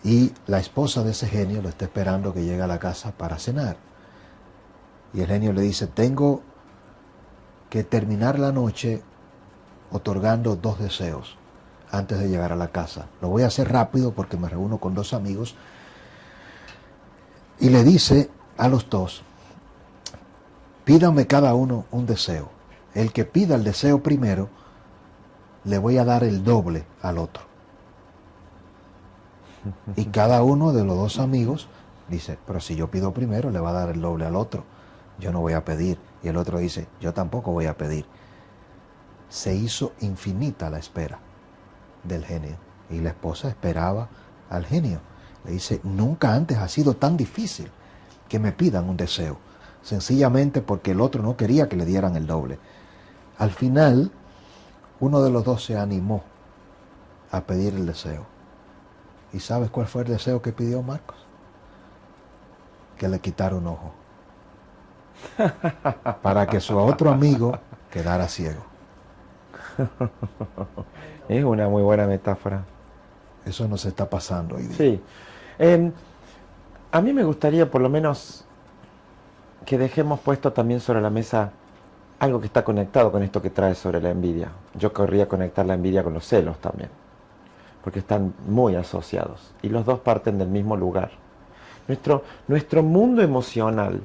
y la esposa de ese genio lo está esperando que llegue a la casa para cenar. Y el genio le dice, tengo que terminar la noche otorgando 2 deseos antes de llegar a la casa. Lo voy a hacer rápido porque me reúno con 2 amigos. Y le dice a los 2, pídanme cada uno un deseo. El que pida el deseo primero, le voy a dar el doble al otro. Y cada uno de los 2 amigos dice, pero si yo pido primero, le va a dar el doble al otro. Yo no voy a pedir. Y el otro dice, yo tampoco voy a pedir. Se hizo infinita la espera del genio. Y la esposa esperaba al genio. Le dice, nunca antes ha sido tan difícil que me pidan un deseo. Sencillamente porque el otro no quería que le dieran el doble. Al final, uno de los 2 se animó a pedir el deseo. ¿Y sabes cuál fue el deseo que pidió Marcos? Que le quitara un ojo. Para que su otro amigo quedara ciego. Es una muy buena metáfora. Eso nos está pasando hoy día. Sí. A mí me gustaría por lo menos que dejemos puesto también sobre la mesa algo que está conectado con esto que trae sobre la envidia. Yo querría conectar la envidia con los celos también, porque están muy asociados y los 2 parten del mismo lugar. Nuestro mundo emocional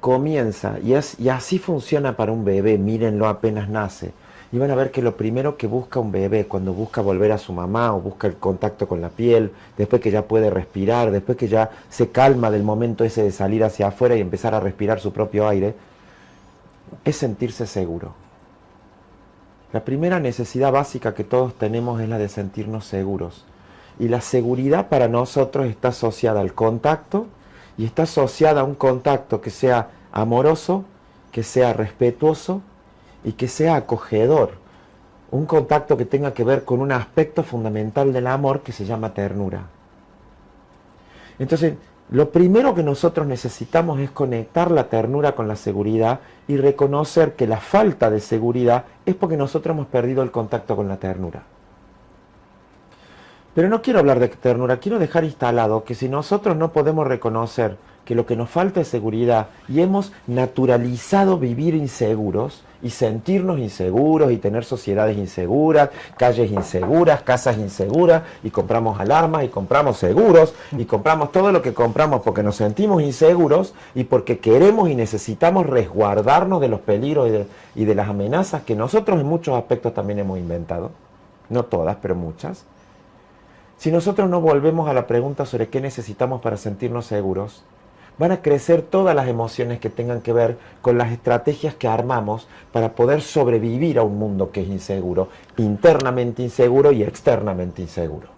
comienza, y así funciona para un bebé, mírenlo apenas nace. Y van a ver que lo primero que busca un bebé cuando busca volver a su mamá o busca el contacto con la piel, después que ya puede respirar, después que ya se calma del momento ese de salir hacia afuera y empezar a respirar su propio aire, es sentirse seguro. La primera necesidad básica que todos tenemos es la de sentirnos seguros. Y la seguridad para nosotros está asociada al contacto y está asociada a un contacto que sea amoroso, que sea respetuoso y que sea acogedor. Un contacto que tenga que ver con un aspecto fundamental del amor que se llama ternura. Entonces, lo primero que nosotros necesitamos es conectar la ternura con la seguridad y reconocer que la falta de seguridad es porque nosotros hemos perdido el contacto con la ternura. Pero no quiero hablar de ternura, quiero dejar instalado que si nosotros no podemos reconocer que lo que nos falta es seguridad y hemos naturalizado vivir inseguros y sentirnos inseguros y tener sociedades inseguras, calles inseguras, casas inseguras, y compramos alarmas y compramos seguros y compramos todo lo que compramos porque nos sentimos inseguros y porque queremos y necesitamos resguardarnos de los peligros y de las amenazas que nosotros en muchos aspectos también hemos inventado, no todas, pero muchas. Si nosotros no volvemos a la pregunta sobre qué necesitamos para sentirnos seguros, van a crecer todas las emociones que tengan que ver con las estrategias que armamos para poder sobrevivir a un mundo que es inseguro, internamente inseguro y externamente inseguro.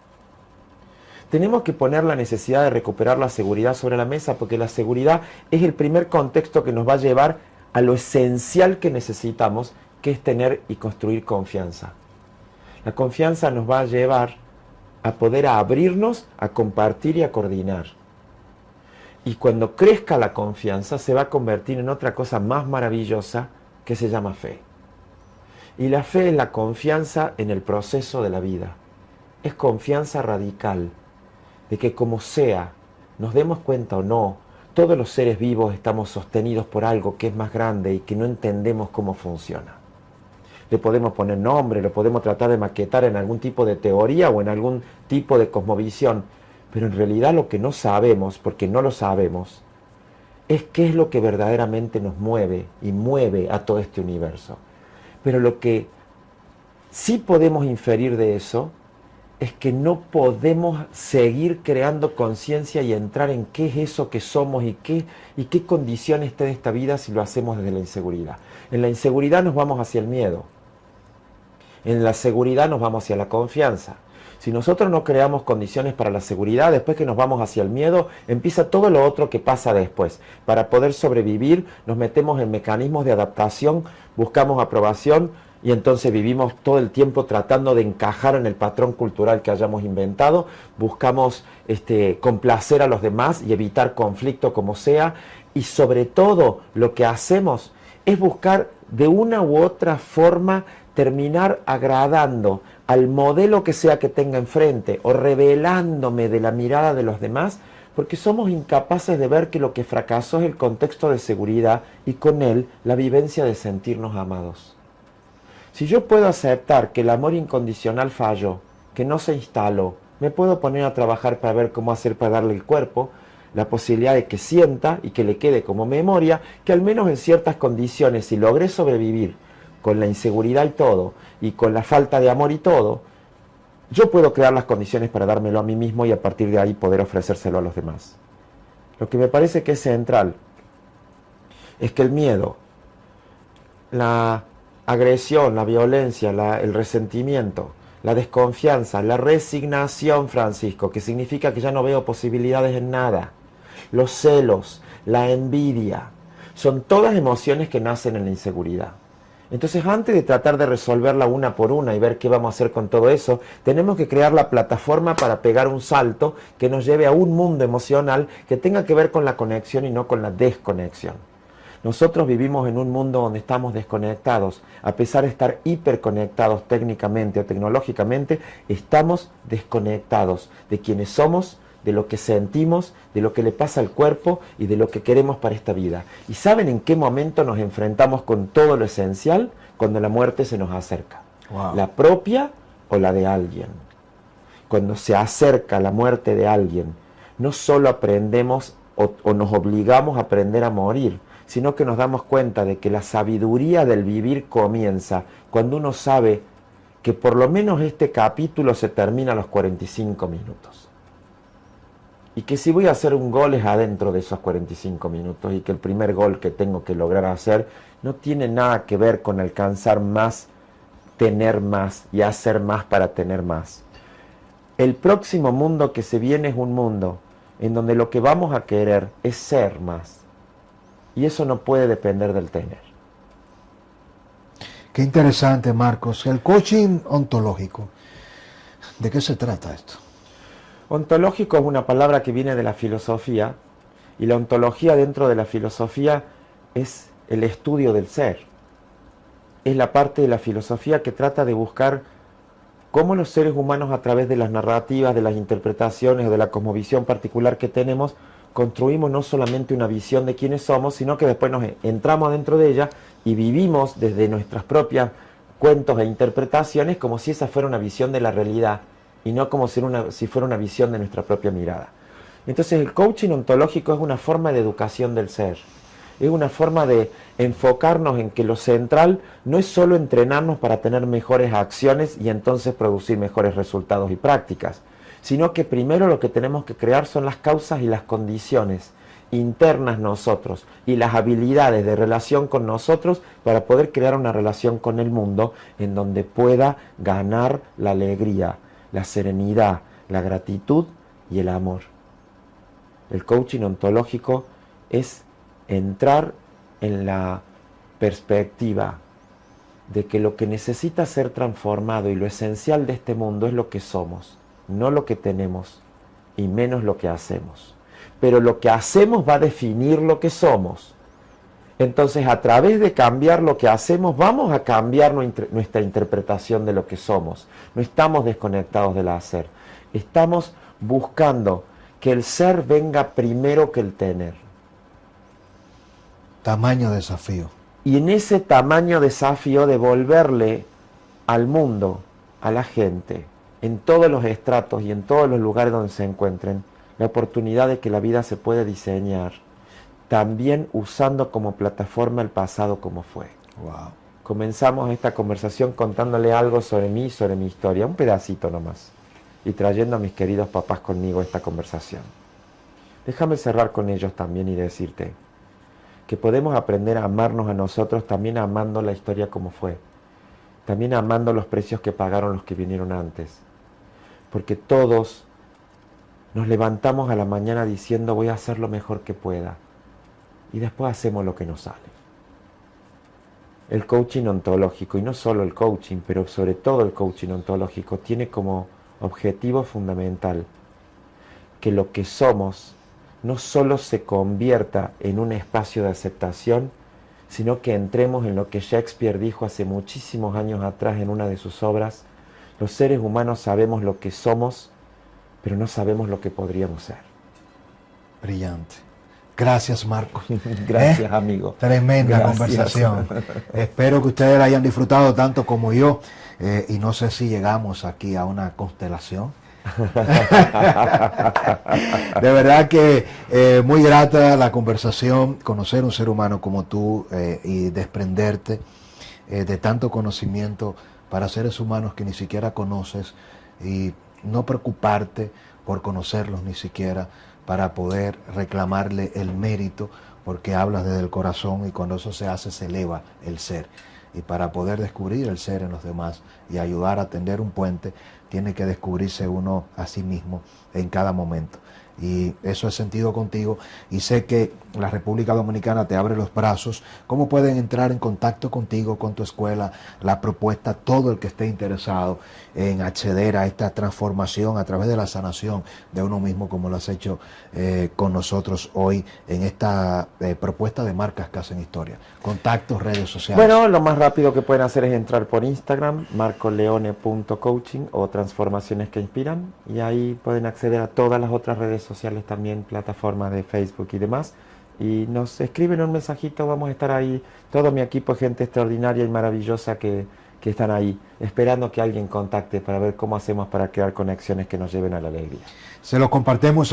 Tenemos que poner la necesidad de recuperar la seguridad sobre la mesa porque la seguridad es el primer contexto que nos va a llevar a lo esencial que necesitamos, que es tener y construir confianza. La confianza nos va a llevar a poder abrirnos, a compartir y a coordinar. Y cuando crezca la confianza se va a convertir en otra cosa más maravillosa que se llama fe. Y la fe es la confianza en el proceso de la vida. Es confianza radical de que como sea, nos demos cuenta o no, todos los seres vivos estamos sostenidos por algo que es más grande y que no entendemos cómo funciona. Le podemos poner nombre, lo podemos tratar de maquetar en algún tipo de teoría o en algún tipo de cosmovisión, pero en realidad lo que no sabemos, porque no lo sabemos, es qué es lo que verdaderamente nos mueve y mueve a todo este universo. Pero lo que sí podemos inferir de eso es que no podemos seguir creando conciencia y entrar en qué es eso que somos y qué condición está de esta vida si lo hacemos desde la inseguridad. En la inseguridad nos vamos hacia el miedo. En la seguridad nos vamos hacia la confianza. Si nosotros no creamos condiciones para la seguridad, después que nos vamos hacia el miedo, empieza todo lo otro que pasa después. Para poder sobrevivir, nos metemos en mecanismos de adaptación, buscamos aprobación y entonces vivimos todo el tiempo tratando de encajar en el patrón cultural que hayamos inventado, buscamos complacer a los demás y evitar conflicto como sea, y sobre todo lo que hacemos es buscar de una u otra forma terminar agradando al modelo que sea que tenga enfrente o revelándome de la mirada de los demás, porque somos incapaces de ver que lo que fracasó es el contexto de seguridad y con él la vivencia de sentirnos amados. Si yo puedo aceptar que el amor incondicional falló, que no se instaló, me puedo poner a trabajar para ver cómo hacer para darle el cuerpo, la posibilidad de que sienta y que le quede como memoria, que al menos en ciertas condiciones, si logré sobrevivir con la inseguridad y todo, y con la falta de amor y todo, yo puedo crear las condiciones para dármelo a mí mismo y a partir de ahí poder ofrecérselo a los demás. Lo que me parece que es central es que el miedo, la agresión, la violencia, el resentimiento, la desconfianza, la resignación, Francisco, que significa que ya no veo posibilidades en nada, los celos, la envidia, son todas emociones que nacen en la inseguridad. Entonces, antes de tratar de resolverla una por una y ver qué vamos a hacer con todo eso, tenemos que crear la plataforma para pegar un salto que nos lleve a un mundo emocional que tenga que ver con la conexión y no con la desconexión. Nosotros vivimos en un mundo donde estamos desconectados. A pesar de estar hiperconectados técnicamente o tecnológicamente, estamos desconectados de quienes somos, de lo que sentimos, de lo que le pasa al cuerpo y de lo que queremos para esta vida. ¿Y saben en qué momento nos enfrentamos con todo lo esencial? Cuando la muerte se nos acerca. Wow. La propia o la de alguien. Cuando se acerca la muerte de alguien, no solo aprendemos o nos obligamos a aprender a morir, sino que nos damos cuenta de que la sabiduría del vivir comienza cuando uno sabe que por lo menos este capítulo se termina a los 45 minutos. Y que si voy a hacer un gol es adentro de esos 45 minutos y que el primer gol que tengo que lograr hacer no tiene nada que ver con alcanzar más, tener más y hacer más para tener más. El próximo mundo que se viene es un mundo en donde lo que vamos a querer es ser más. Y eso no puede depender del tener. Qué interesante, Marcos. El coaching ontológico, ¿de qué se trata esto? Ontológico es una palabra que viene de la filosofía, y la ontología dentro de la filosofía es el estudio del ser. Es la parte de la filosofía que trata de buscar cómo los seres humanos, a través de las narrativas, de las interpretaciones o de la cosmovisión particular que tenemos, construimos no solamente una visión de quiénes somos, sino que después nos entramos dentro de ella y vivimos desde nuestras propias cuentos e interpretaciones como si esa fuera una visión de la realidad y no como si fuera una visión de nuestra propia mirada. Entonces el coaching ontológico es una forma de educación del ser. Es una forma de enfocarnos en que lo central no es solo entrenarnos para tener mejores acciones y entonces producir mejores resultados y prácticas, sino que primero lo que tenemos que crear son las causas y las condiciones internas nosotros y las habilidades de relación con nosotros para poder crear una relación con el mundo en donde pueda ganar la alegría, la serenidad, la gratitud y el amor. El coaching ontológico es entrar en la perspectiva de que lo que necesita ser transformado y lo esencial de este mundo es lo que somos, no lo que tenemos y menos lo que hacemos. Pero lo que hacemos va a definir lo que somos. Entonces, a través de cambiar lo que hacemos, vamos a cambiar nuestra interpretación de lo que somos. No estamos desconectados del hacer. Estamos buscando que el ser venga primero que el tener. Tamaño desafío. Y en ese tamaño desafío devolverle al mundo, a la gente, en todos los estratos y en todos los lugares donde se encuentren, la oportunidad de que la vida se puede diseñar, también usando como plataforma el pasado como fue. Wow. Comenzamos esta conversación contándole algo sobre mí y sobre mi historia, un pedacito nomás, y trayendo a mis queridos papás conmigo a esta conversación. Déjame cerrar con ellos también y decirte que podemos aprender a amarnos a nosotros también amando la historia como fue, también amando los precios que pagaron los que vinieron antes, porque todos nos levantamos a la mañana diciendo voy a hacer lo mejor que pueda y después hacemos lo que nos sale. El coaching ontológico, y no solo el coaching, pero sobre todo el coaching ontológico, tiene como objetivo fundamental que lo que somos no solo se convierta en un espacio de aceptación, sino que entremos en lo que Shakespeare dijo hace muchísimos años atrás en una de sus obras: los seres humanos sabemos lo que somos, pero no sabemos lo que podríamos ser. Brillante. Gracias, Marcos. Gracias, amigo. Tremenda Gracias. conversación. Espero que ustedes la hayan disfrutado tanto como yo. Y no sé si llegamos aquí a una constelación. De verdad que muy grata la conversación, conocer un ser humano como tú y desprenderte de tanto conocimiento para seres humanos que ni siquiera conoces, y no preocuparte por conocerlos ni siquiera para poder reclamarle el mérito, porque hablas desde el corazón y cuando eso se hace se eleva el ser. Y para poder descubrir el ser en los demás y ayudar a tender un puente, tiene que descubrirse uno a sí mismo en cada momento. Y eso he sentido contigo y sé que la República Dominicana te abre los brazos. ¿Cómo pueden entrar en contacto contigo, con tu escuela, la propuesta, todo el que esté interesado en acceder a esta transformación a través de la sanación de uno mismo, como lo has hecho con nosotros hoy en esta propuesta de marcas que hacen historia? Contactos, redes sociales. Bueno, lo más rápido que pueden hacer es entrar por Instagram, marcoleone.coaching o Transformaciones que Inspiran, y ahí pueden acceder a todas las otras redes sociales también, plataformas de Facebook y demás, y nos escriben un mensajito, vamos a estar ahí, todo mi equipo, gente extraordinaria y maravillosa que están ahí, esperando que alguien contacte para ver cómo hacemos para crear conexiones que nos lleven a la alegría. Se los compartimos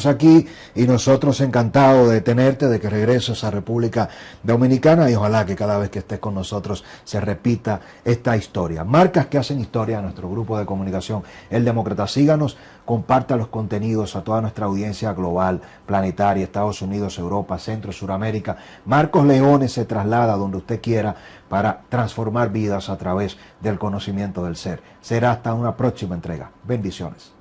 aquí y nosotros encantados de tenerte, de que regreses a República Dominicana, y ojalá que cada vez que estés con nosotros se repita esta historia. Marcas que hacen historia, nuestro grupo de comunicación El Demócrata. Síganos, comparta los contenidos a toda nuestra audiencia global, planetaria, Estados Unidos, Europa, Centro, Suramérica. Marcos Leone se traslada donde usted quiera para transformar vidas a través del conocimiento del ser. Será hasta una próxima entrega. Bendiciones.